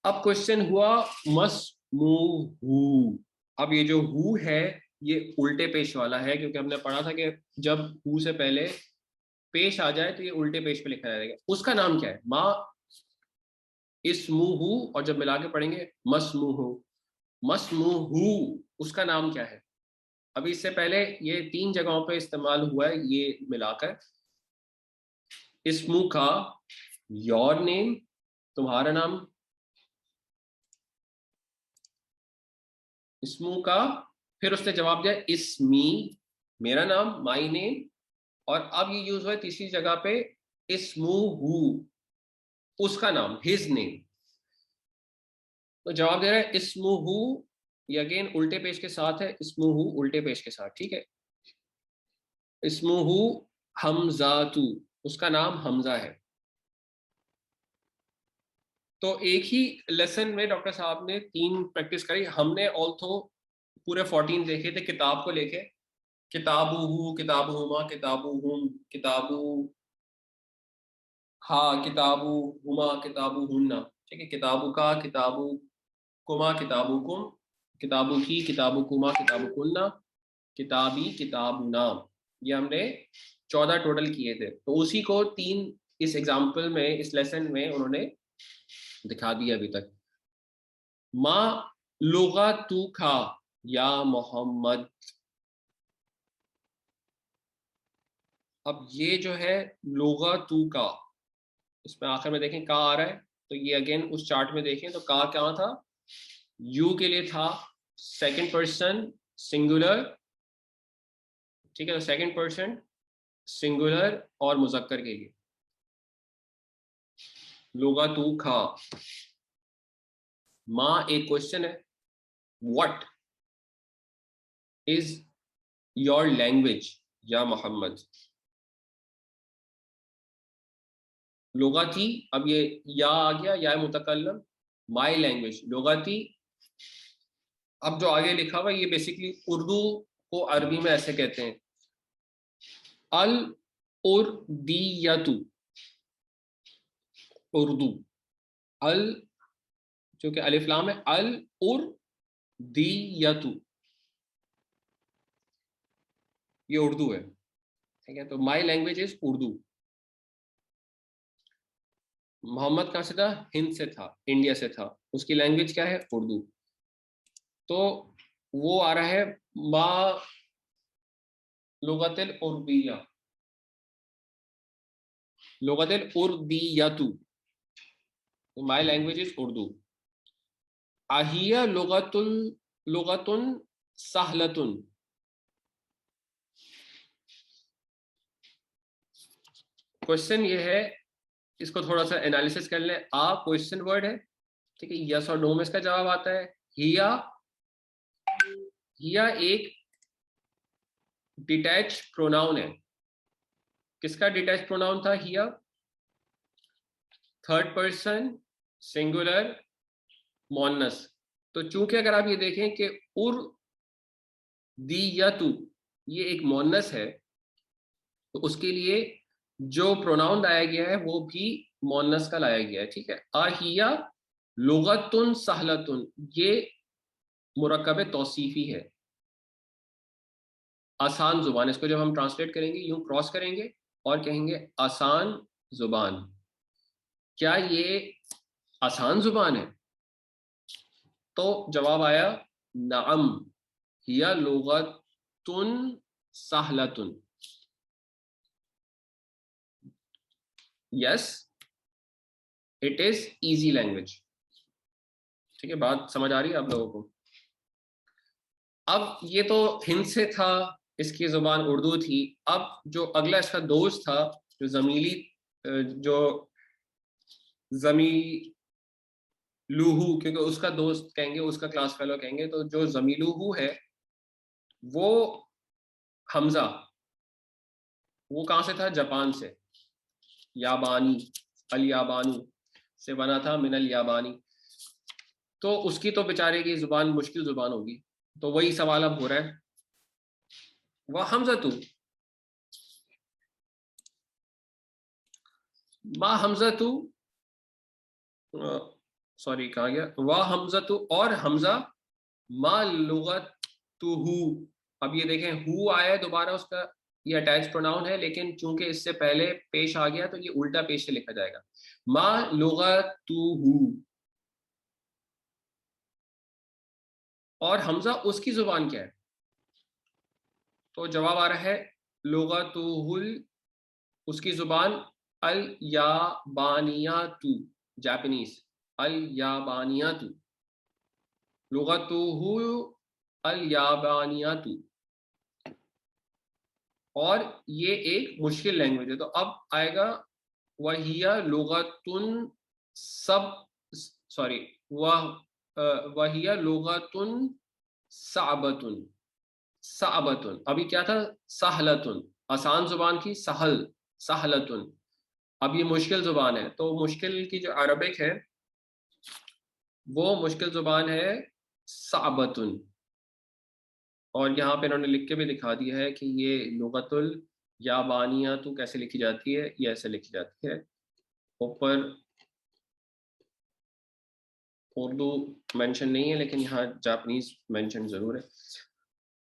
अब क्वेश्चन हुआ मस हु। अब ये जो हु है ये उल्टे पेश वाला है, क्योंकि हमने पढ़ा था कि जब हु से पहले पेश आ जाए तो ये उल्टे पेश पे लिखा जाएगा। उसका नाम क्या है, माँ इसमुहु, और जब मिला के पढ़ेंगे मसमुहु, मसमुहु, उसका नाम क्या है। अभी इससे पहले ये 3 जगहों पे इस्तेमाल हुआ है ये मिलाकर। इसमु का, योर नेम, तुम्हारा नाम, इसमु का, फिर उसने जवाब दिया इसमी, मेरा नाम, माई नेम। और अब ये यूज हुआ है तीसरी जगह पे, इसमुहु, उसका नाम, हिज नेम। तो जवाब दे रहा है इसमुहु, ये अगेन उल्टे पेश के साथ है, इसमुहु उल्टे पेश के साथ, ठीक है। इसमुहु हमजातु, उसका नाम हमजा है। तो एक ही लेसन में डॉक्टर साहब ने 3 प्रैक्टिस करी, हमने ऑल्थो पूरे 14 देखे थे किताब को लेके, किताबुहु, किताबुहुमा, किताबुहुम, किताबु हाँ, किताबुहुमा, किताबुहुन्ना, ठीक है। किताबु का, किताबु कुमा, किताबुकुम, किताबु की, किताबुकुमा, किताबुकुन्ना, किताबी, किताबुना, ये हमने 14 टोटल किए थे। तो उसी को 3 इस एग्जाम्पल में, इस लेसन में उन्होंने दिखा दिया अभी तक। माँ लुगा तू खा या मोहम्मद। अब ये जो है लुगा तू का, इसमें आखिर में देखें का आ रहा है, तो ये अगेन उस चार्ट में देखें तो का क्या था, यू के लिए था सेकंड पर्सन सिंगुलर, ठीक है। तो सेकंड पर्सन सिंगुलर और मुजक्कर के लिए लुगा तू खा। माँ एक क्वेश्चन है, व्हाट इज योर लैंग्वेज या मोहम्मद। लुगाती, अब ये या आ गया, या मुतकल्लम, माई लैंग्वेज लुगाती। अब जो आगे लिखा हुआ ये बेसिकली उर्दू को अरबी में ऐसे कहते हैं, अल उर्दियतु, उर्दू, अल जो कि अलिफ लाम है, अल उर्दियतु, ये उर्दू है, ठीक है। तो my language is Urdu. Mohammad कहाँ से था, हिंद से था, इंडिया से था, उसकी लैंग्वेज क्या है, उर्दू। तो वो आ रहा है मा लुगतिल उर्दिया, लुगतिल उर्दियतु, माई लैंग्वेज इज उर्दू। आहिया लुगतुल, लुगतुन सहलतुन। क्वेश्चन ये है, इसको थोड़ा सा एनालिसिस कर लें। आ क्वेश्चन वर्ड है, ठीक है, यस और नो में इसका जवाब आता है। हिया, हिया एक डिटैच प्रोनाउन है। किसका डिटैच प्रोनाउन था हिया, थर्ड पर्सन सिंगुलर मोनस। तो चूंकि अगर आप ये देखें कि उर दियतु ये एक मोनस है, तो उसके लिए जो प्रोनाउन लाया गया है वो भी मोनस का लाया गया है, ठीक है। आहिया लुगतुन सहलतुन, ये मुरक्कब तौसीफी है, आसान जुबान। इसको जब हम ट्रांसलेट करेंगे यूं क्रॉस करेंगे और कहेंगे आसान जुबान। क्या ये आसान जुबान है, तो जवाब आया नाम, हिया लुगतुन सहलतुन, yes it is easy language, ठीक है। बात समझ आ रही है आप लोगों को। अब ये तो हिंद से था, इसकी ज़ुबान उर्दू थी। अब जो अगला इसका दोस्त था, जो ज़मीली, जो ज़मीलूहू, क्योंकि उसका दोस्त कहेंगे, उसका क्लास फेलो कहेंगे, तो जो ज़मीलूहू है वो हमजा, वो कहाँ से था? जापान से। याबानी, अल याबानी से बना था, मिनल याबानी। तो उसकी तो बेचारे की जुबान मुश्किल जुबान होगी। तो वही सवाल अब हो रहा है, वह हमजतु, मा हमजतु, सॉरी कहा गया, वह हमजतु और हमजा, मा लुगतुहु। अब ये देखें, हु आया है दोबारा, उसका ये अटैच प्रोनाउन है, लेकिन चूंकि इससे पहले पेश आ गया तो ये उल्टा पेश से लिखा जाएगा, मा लुगतुहु। और हमजा उसकी जुबान क्या है? तो जवाब आ रहा है लुगतुहुल, उसकी जुबान अल याबानियातु, जापानीज, अल याबानियातु, लुगतुहु अल याबानियातु। और ये एक मुश्किल लैंग्वेज है। तो अब आएगा वहिया लुगतुन सब, सॉरी, वह वहिया लुगतुन साबतुन, साबतुन। अभी क्या था? सहलतुन, आसान जुबान की, सहल, सहलतुन। अब ये मुश्किल जुबान है, तो मुश्किल की जो अरबिक है वो मुश्किल जुबान है साबतुन। और यहाँ पे इन्होंने लिख के भी दिखा दिया है कि ये लुगतुल याबानिया तो कैसे लिखी जाती है, ये ऐसे लिखी जाती है। ऊपर उर्दू मेंशन नहीं है, लेकिन यहाँ जापानीज मेंशन जरूर है।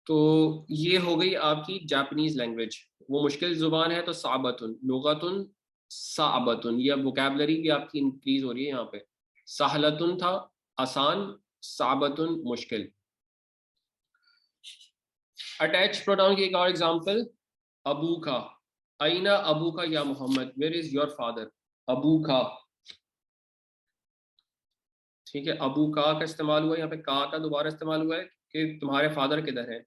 तो ये हो गई आपकी जापानीज लैंग्वेज। वो मुश्किल जुबान है तो साबतुन, लुगतुन, साबतुन। ये अब वोकैबलरी भी आपकी इंक्रीज हो रही है यहाँ पे। सहलतुन था आसान, साबतुन मुश्किल। अटैच प्रोनाउन की एक और एग्जांपल, अबू का, आइना अबू का या Mohammad, where is your father? अबू का, ठीक है, अबू का इस्तेमाल हुआ, यहाँ पे का दोबारा इस्तेमाल हुआ है कि तुम्हारे फादर किधर है।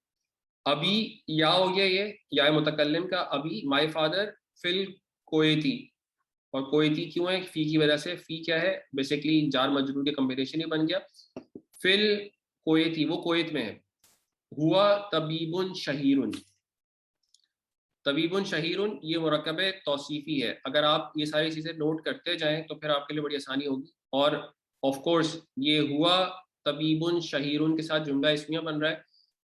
अभी या हो गया, ये या मुतकल्लिम का, अभी माय फादर फिल कोएती। और कोएती क्यों है? फी की वजह से। फी क्या है? बेसिकली जार मजरूर के कॉम्बिनेशन ही बन गया। फिल कोएती, वो कोएत में है। हुआ तबीबुन शहीरुन, तबीबुन शहीरुन, ये मुरक्कब तौसीफी है। अगर आप ये सारी चीज़ें नोट करते जाएं तो फिर आपके लिए बड़ी आसानी होगी। और ऑफ कोर्स ये हुआ तबीबुन शहीरुन के साथ जुमला इसमिया बन रहा है,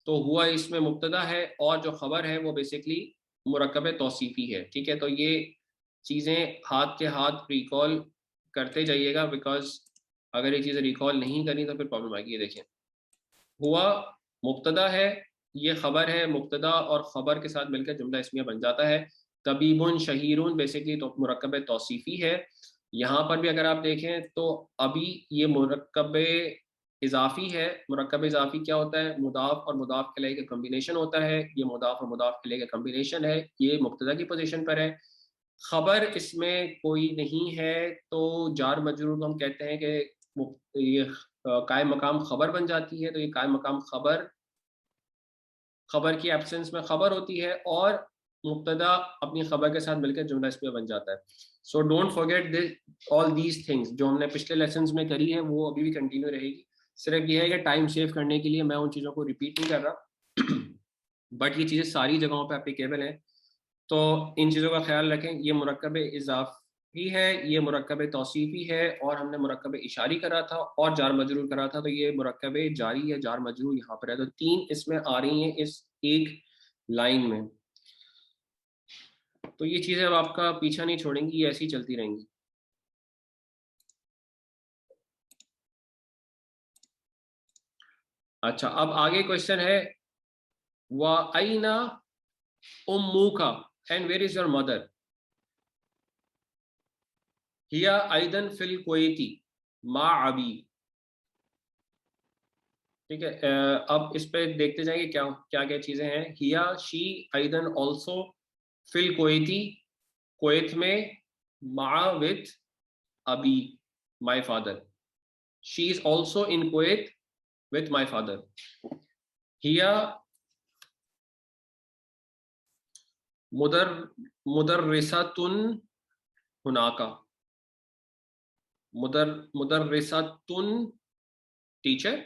तो हुआ इसमें मुब्तदा है और जो खबर है वो बेसिकली मुरक्कब तौसीफी है। ठीक है, तो ये चीज़ें हाथ के हाथ रिकॉल करते जाइएगा, बिकॉज अगर ये चीज़ें रिकॉल नहीं करी तो फिर प्रॉब्लम आएगी। ये देखें, हुआ मुब्तदा है, ये खबर है, मुब्तदा और खबर के साथ मिलकर जुमला इसमिया बन जाता है। तबीबुन शहीरुन बेसिकली तो मुरक्कब तौसीफी है। यहाँ पर भी अगर आप देखें तो अभी ये मुरक्कब इजाफी है। मुरक्कब इजाफी क्या होता है? मुदाफ और मुदाफ इलैहि का कम्बिनेशन होता है। ये मुदाफ और मुदाफ इलैहि का कम्बिनेशन है, ये मुब्तदा की पोजीशन पर है। खबर इसमें कोई नहीं है, तो जार मजरूर हम कहते हैं कि ये कायम मकाम खबर बन जाती है। तो ये कायम मकाम खबर, खबर की एब्सेंस में खबर होती है और मुब्तदा अपनी खबर के साथ मिलकर जुमला इसमें बन जाता है। So don't forget this, all these things जो हमने पिछले लेसन्स में करी है वो अभी भी कंटिन्यू रहेगी। सिर्फ ये है कि टाइम सेव करने के लिए मैं उन चीज़ों को रिपीट नहीं कर रहा, बट ये चीज़ें सारी जगहों पर एप्लीकेबल हैं। तो इन चीज़ों का ख्याल रखें। ये मुरक्कब इजाफी है, ये मुरक्कब तौसीफी है, और हमने मुरक्कब इशारी करा था और जार मजरूर करा था। तो ये मुरक्कब जारी है, जार मजरूर यहाँ पर है। तो तीन इसमें आ रही हैं इस एक लाइन में। तो ये चीज़ें अब आपका पीछा नहीं छोड़ेंगी, ये ऐसी चलती रहेंगी। अच्छा, अब आगे क्वेश्चन है, व आइना उम्मुका, and where is your mother? हिया आइदन फिल कुवैती मा अबी। ठीक है, अब इस पे देखते जाएंगे क्या क्या क्या चीजें हैं। हिया शी आइदन ऑल्सो फिल कुवैती, कुवैत में, मा विथ अबी my father. She is also in Kuwait with my father. हिया मुदर मुदर्रिसातुन हुनाका, मुदर्रिसातुन टीचर,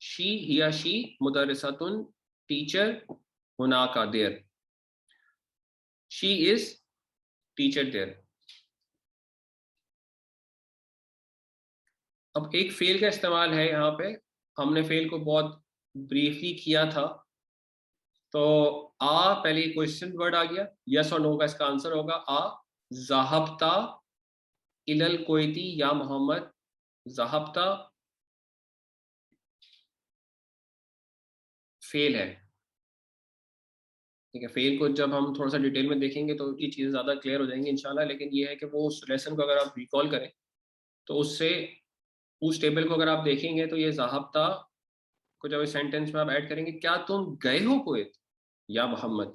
शी या शी, मुदर्रिसातुन टीचर, हुनाका there, she is teacher there. अब एक फेल का इस्तेमाल है यहाँ पे, हमने फेल को बहुत ब्रीफली किया था। तो आ पहले क्वेश्चन वर्ड आ गया, यस और नो का इसका आंसर होगा आ। ज़ाहबता इलल कोयती या मोहम्मद, ज़ाहबता फेल है। ठीक है, फेल को जब हम थोड़ा सा डिटेल में देखेंगे तो ये चीज़ें ज़्यादा क्लियर हो जाएंगी इंशाल्लाह। लेकिन ये है कि वो उस लेसन को अगर आप रिकॉल करें तो उससे उस टेबल को अगर आप देखेंगे तो ये ज़ाहबता को जब इस सेंटेंस में आप ऐड करेंगे, क्या तुम गए हो कुवैत या मोहम्मद,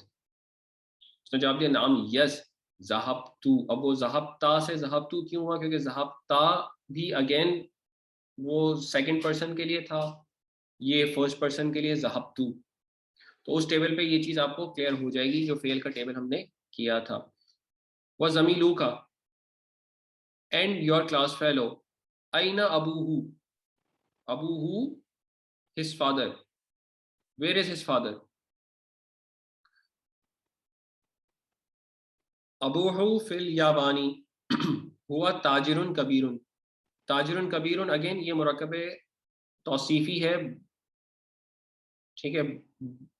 उसने जवाब दिया नाम, यस ज़हाबतू। अब वो ज़हाबता से ज़हाबतू क्यों हुआ, क्योंकि ज़हाबता भी अगेन वो सेकंड पर्सन के लिए था, ये फर्स्ट पर्सन के लिए ज़हाबतू। तो उस टेबल पे ये चीज़ आपको क्लियर हो जाएगी जो फेल का टेबल हमने किया था। वह ज़मीलू का एंड योर क्लास फेलो, आइना अबूहू, अबूहू his father, where is his father, अबूहू फिल याबानी, हुआ ताजिरुन कबीरुन। ताजिरुन कबीरुन अगेन ये मुरक्कब तौसीफी है, ठीक है।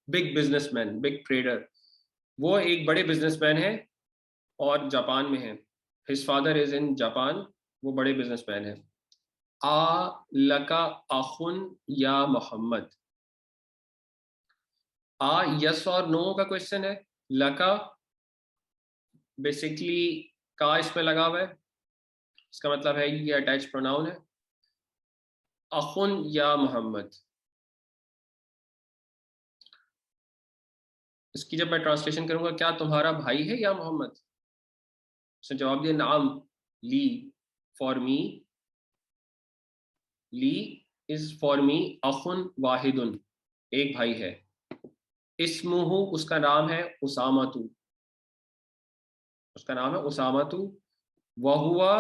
बिग बिजनेसमैन, बिग ट्रेडर, वो एक बड़े बिजनेसमैन है और जापान में है। His father is in Japan, वो बड़े बिजनेसमैन है। आ लका अखुन या मोहम्मद, आ यस और नो का क्वेश्चन है। लका बेसिकली का इसमें लगा हुआ है, इसका मतलब है ये अटैच प्रोनाउन है। अखुन या मोहम्मद, इसकी जब मैं ट्रांसलेशन करूंगा, क्या तुम्हारा भाई है या मोहम्मद, उसने जवाब दिया नाम, ली फॉर मी, ली इज फॉर मी, अखुन वाहिदुन एक भाई है। इस्मुहु उसका नाम है, उसामतु उसका नाम है उसामतु। वहुआ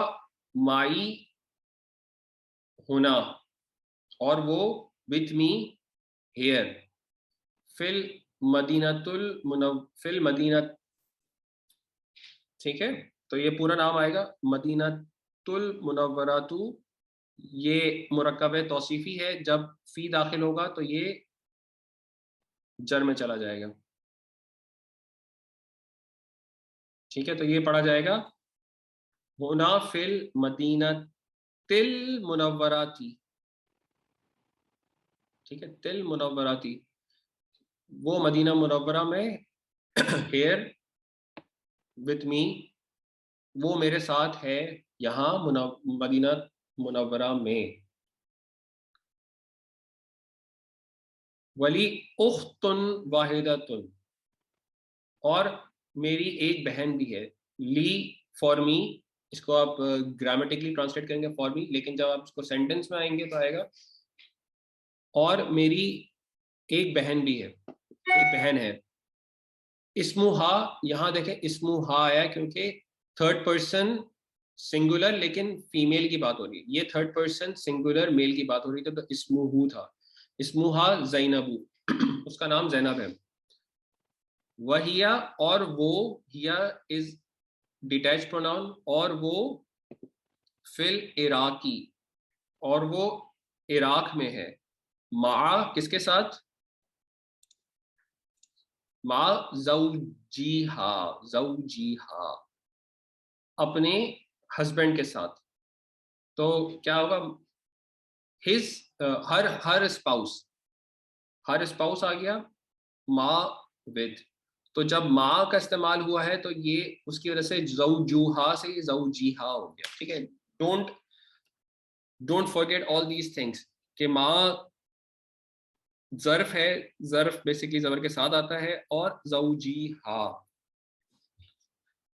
माई हुना, और वो विथ मी हेयर, फिल फिल मदीनत, ठीक है। तो ये पूरा नाम आएगा मदीनतुल मुनव्वरातु। ये मुरक्कब तौसीफी है, जब फी दाखिल होगा तो ये जर में चला जाएगा, ठीक है। तो ये पढ़ा जाएगा होना फिल मदीनतिल मुनव्वराती, ठीक है, तिल मुनव्वराती, वो मदीना मुनव्वरा में हेयर विथ मी, वो मेरे साथ है यहाँ मदीना मुनव्वरा में। वली उख्तुन वाहिदतुन, और मेरी एक बहन भी है। ली फॉर मी, इसको आप ग्रामेटिकली ट्रांसलेट करेंगे फॉर मी, लेकिन जब आप इसको सेंटेंस में आएंगे तो आएगा और मेरी एक बहन भी है, एक बहन है। इस्मुहा, यहाँ देखें इस्मुहा आया क्योंकि थर्ड पर्सन सिंगुलर लेकिन फीमेल की बात हो रही है, ये थर्ड पर्सन सिंगुलर मेल की बात हो रही थी, तो इस्मुहू था। इस्मुहा जैनबू, उसका नाम जैनब है। वहिया और वो, हिया इज डिटैच प्रोनाउन, और वो फिल इराकी, और वो इराक में है। मा किसके साथ, मा जौजीहा, जौजीहा अपने हस्बैंड के साथ। तो क्या होगा, his her spouse, her spouse आ गया, माँ विद। तो जब माँ का इस्तेमाल हुआ है तो ये उसकी वजह से जौजूहा से जौजीहा हो गया, ठीक है। Don't don't forget all these things कि माँ जर्फ है, जर्फ बेसिकली जबर के साथ आता है, और जौजीहा।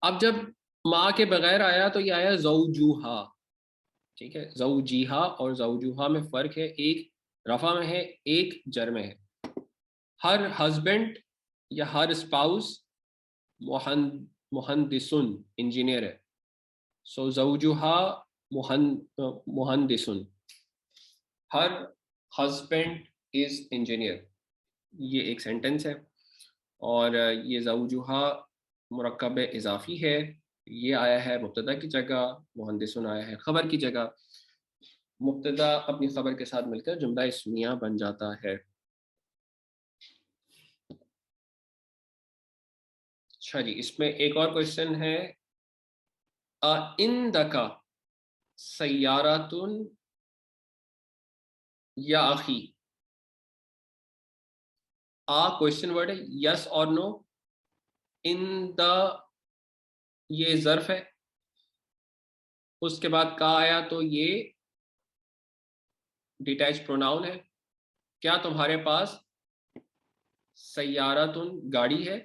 अब जब माँ के बगैर आया तो ये आया जौजूहा, ठीक है। जौजीहा और जौजूहा में फर्क है, एक रफा में है, एक जर में है। हर हस्बैंड या हर स्पाउस मुहंदिसुन इंजीनियर है, सो ज़ौजुहा मुहंदिसुन, हर हस्बैंड इज इंजीनियर, ये एक सेंटेंस है। और ये ज़ौजुहा मुरक्कब इजाफी है, ये आया है मुब्तदा की जगह, मुहंदिसुन आया है खबर की जगह। मुब्तदा अपनी खबर के साथ मिलकर जुमला इस्मिया बन जाता है। अच्छा जी, इसमें एक और क्वेश्चन है, इंदका सय्यारातुन या आखी। क्वेश्चन वर्ड है, यस और नो। इन द ये ज़र्फ है, उसके बाद का आया तो ये डिटैच प्रोनाउन है। क्या तुम्हारे पास सय्यारातुन गाड़ी है,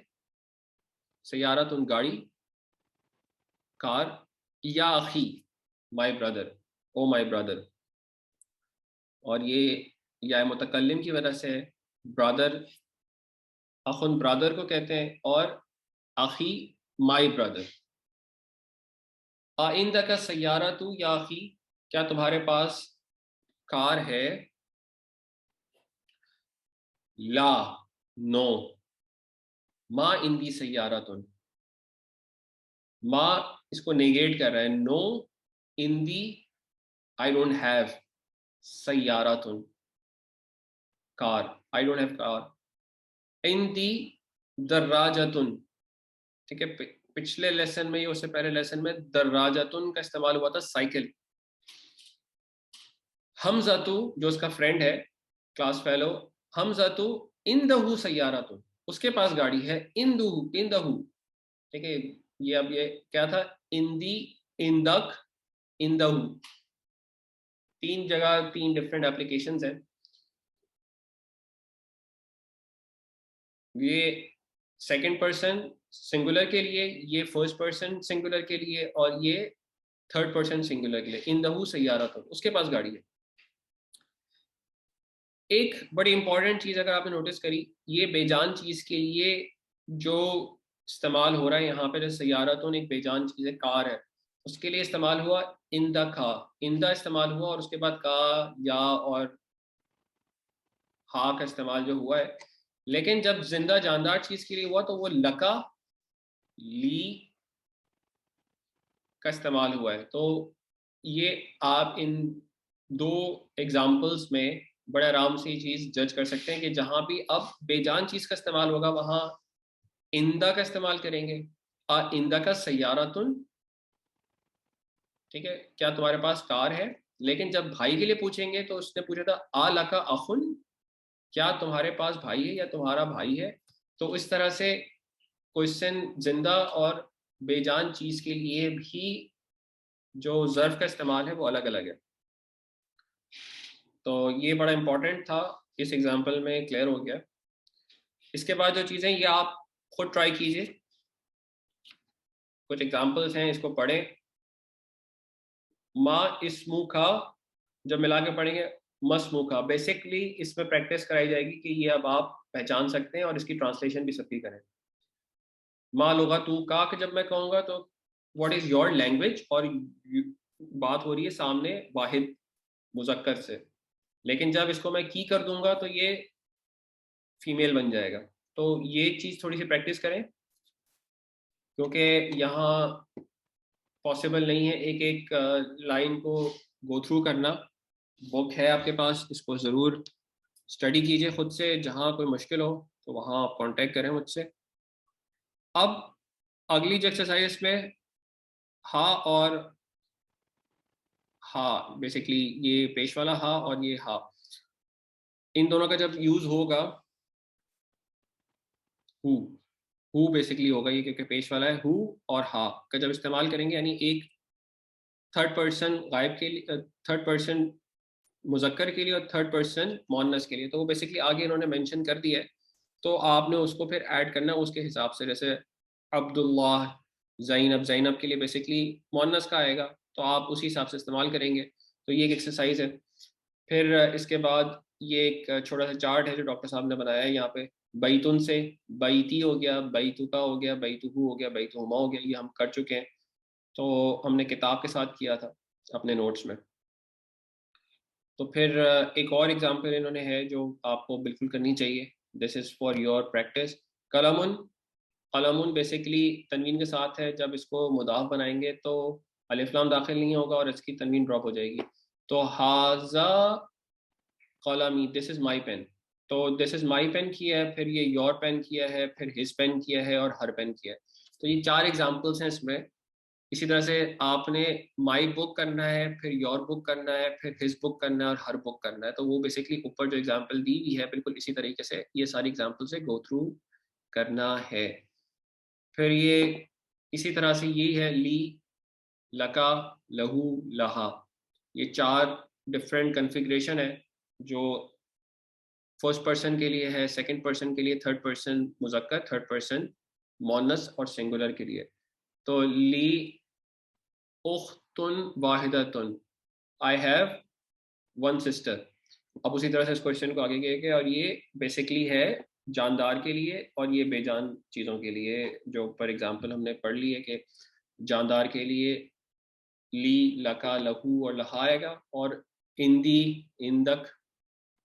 सय्यारातुन गाड़ी, कार, या अखी my brother, oh my brother. और ये या मुतकल्लिम की वजह से ब्रदर, अखुन ब्रदर को कहते हैं, और अखी माय ब्रदर। आइंदा का सैयारा तू या अखी, क्या तुम्हारे पास कार है, ला नो, माँ इंदी सैयारातुन, माँ इसको नेगेट कर रहा है, नो इंदी आई डोंट हैव सैयारातुन car, I don't have car. इंदी दर्राजतुन, ठीक है, पिछले लेसन में, उससे पहले लेसन में दर्राजतुन का इस्तेमाल हुआ था साइकिल। हमज़तु जो उसका फ्रेंड है, क्लास फेलो, हमज़तु इंदहु सय्यारतुन, उसके पास गाड़ी है, इंदहु इंदहु, ठीक है। ये अब ये क्या था, इंदी, इंदक, इंदहु, तीन जगह तीन डिफरेंट एप्लीकेशंस हैं। ये सेकंड पर्सन सिंगुलर के लिए, ये फर्स्ट पर्सन सिंगुलर के लिए, और ये थर्ड पर्सन सिंगुलर के लिए। इंदहु सय्यारतुन, उसके पास गाड़ी है। एक बड़ी इंपॉर्टेंट चीज अगर आपने नोटिस करी, ये बेजान चीज के लिए जो इस्तेमाल हो रहा है यहाँ पे, जो सय्यारतुन एक बेजान चीज है, कार है, उसके लिए इस्तेमाल हुआ इंदा खा, इंदा इस्तेमाल हुआ, और उसके बाद का, या और हा का इस्तेमाल जो हुआ है। लेकिन जब जिंदा जानदार चीज के लिए हुआ तो वो लका, ली का इस्तेमाल हुआ है। तो ये आप इन दो एग्जाम्पल्स में बड़े आराम से ये चीज जज कर सकते हैं कि जहां भी अब बेजान चीज का इस्तेमाल होगा वहां इंदा का इस्तेमाल करेंगे। इंदा का सय्यारतुन, ठीक है, क्या तुम्हारे पास कार है। लेकिन जब भाई के लिए पूछेंगे तो उसने पूछा था आ लका अखुन, क्या तुम्हारे पास भाई है या तुम्हारा भाई है। तो इस तरह से क्वेश्चन जिंदा और बेजान चीज के लिए भी जो ज़र्फ का इस्तेमाल है वो अलग अलग है। तो ये बड़ा इंपॉर्टेंट था, इस एग्जाम्पल में क्लियर हो गया। इसके बाद जो चीज़ें ये आप खुद ट्राई कीजिए, कुछ एग्जाम्पल्स हैं, इसको पढ़ें। माँ इस्मू खा, जब मिला के पढ़ेंगे मस्मू खा, बेसिकली इसमें प्रैक्टिस कराई जाएगी कि ये अब आप पहचान सकते हैं और इसकी ट्रांसलेशन भी सबकी करें। माँ लुगा तू का, कि जब मैं कहूँगा तो व्हाट इज़ योर लैंग्वेज, और बात हो रही है सामने वाहिद मुजक्कर से। लेकिन जब इसको मैं की कर दूंगा तो ये फीमेल बन जाएगा। तो ये चीज़ थोड़ी सी प्रैक्टिस करें, क्योंकि यहाँ पॉसिबल नहीं है एक एक लाइन को गो थ्रू करना। बुक है आपके पास, इसको ज़रूर स्टडी कीजिए खुद से, जहाँ कोई मुश्किल हो तो वहाँ आप कांटेक्ट करें मुझसे। अब अगली जो एक्सरसाइज में हा और हा, बेसिकली ये पेश वाला हा और ये हा, इन दोनों का जब यूज़ होगा, हु, हु बेसिकली होगा ये, क्योंकि पेश वाला है। हु और हा का जब इस्तेमाल करेंगे, यानी एक थर्ड पर्सन गायब के लिए, थर्ड पर्सन मुजक्कर के लिए और थर्ड पर्सन मोनस के लिए, तो वो बेसिकली आगे इन्होंने मेंशन कर दिया है। तो आपने उसको फिर ऐड करना उसके हिसाब से। जैसे अब्दुल्ला, जैनब, जैनब के लिए बेसिकली मोनस का आएगा, तो आप उसी हिसाब से इस्तेमाल करेंगे। तो ये एक एक्सरसाइज है। फिर इसके बाद ये एक छोटा सा चार्ट है जो डॉक्टर साहब ने बनाया है यहाँ पे, बैतुन से बैती हो गया, बैतुका हो गया, बैतुहू हो गया, बैतुहुमा हो गया, ये हम कर चुके हैं। तो हमने किताब के साथ किया था अपने नोट्स में। तो फिर एक और एग्जांपल इन्होंने है जो आपको बिल्कुल करनी चाहिए, this is for your practice. कलमुन, कलमुन बेसिकली तनवीन के साथ है, जब इसको मुदाफ बनाएंगे तो अलिफ लाम दाखिल नहीं होगा और इसकी तनवीन ड्रॉप हो जाएगी। तो हाजा कलमी, दिस इज़ माई पेन। तो दिस इज़ माई पेन किया है, फिर ये योर पेन किया है, फिर हिज पेन किया है और हर पेन किया है। तो ये 4 एग्जाम्पल्स हैं इसमें। इसी तरह से आपने माई बुक करना है, फिर योर बुक करना है, फिर हिज बुक करना है और हर बुक करना है। तो वो बेसिकली ऊपर जो एग्जांपल दी हुई है बिल्कुल इसी तरीके से ये सारी एग्जांपल से गो थ्रू करना है। फिर ये इसी तरह से यही है, ली, लका, लहू, लहा। ये 4 डिफरेंट कन्फिग्रेशन है जो फर्स्ट पर्सन के लिए है, सेकंड पर्सन के लिए, थर्ड पर्सन मुजक्कर, थर्ड पर्सन मोनस और सिंगुलर के लिए। तो ली उख्तुन वाहिदतुन, आई हैव वन सिस्टर। अब उसी तरह से इस क्वेश्चन को आगे किया गया और ये बेसिकली है जानदार के लिए और ये बेजान चीज़ों के लिए, जो फॉर एग्जांपल हमने पढ़ ली है कि जानदार के लिए ली, लका, लहू और लहा आएगा, और इंदी, इंदक,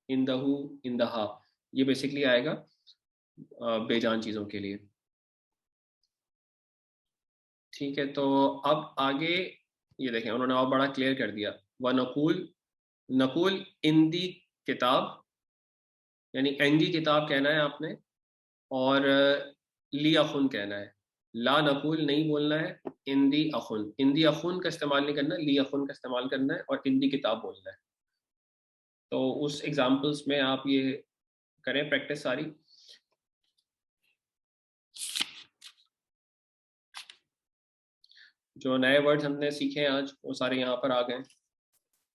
इंदहू, इंदहा, ये बेसिकली आएगा बेजान चीज़ों के लिए। ठीक है, तो अब आगे ये देखें उन्होंने और बड़ा क्लियर कर दिया। व नकूल, नकूल इंदी किताब, यानी इंदी किताब कहना है आपने, और ली अखुन कहना है। ला नकूल नहीं बोलना है, इंदी अखुन, इंदी अखुन का इस्तेमाल नहीं करना, ली अखुन का इस्तेमाल करना है और इंदी किताब बोलना है। तो उस एग्जाम्पल्स में आप ये करें प्रैक्टिस सारी। जो नए वर्ड्स हमने सीखे हैं आज वो सारे यहाँ पर आ गए।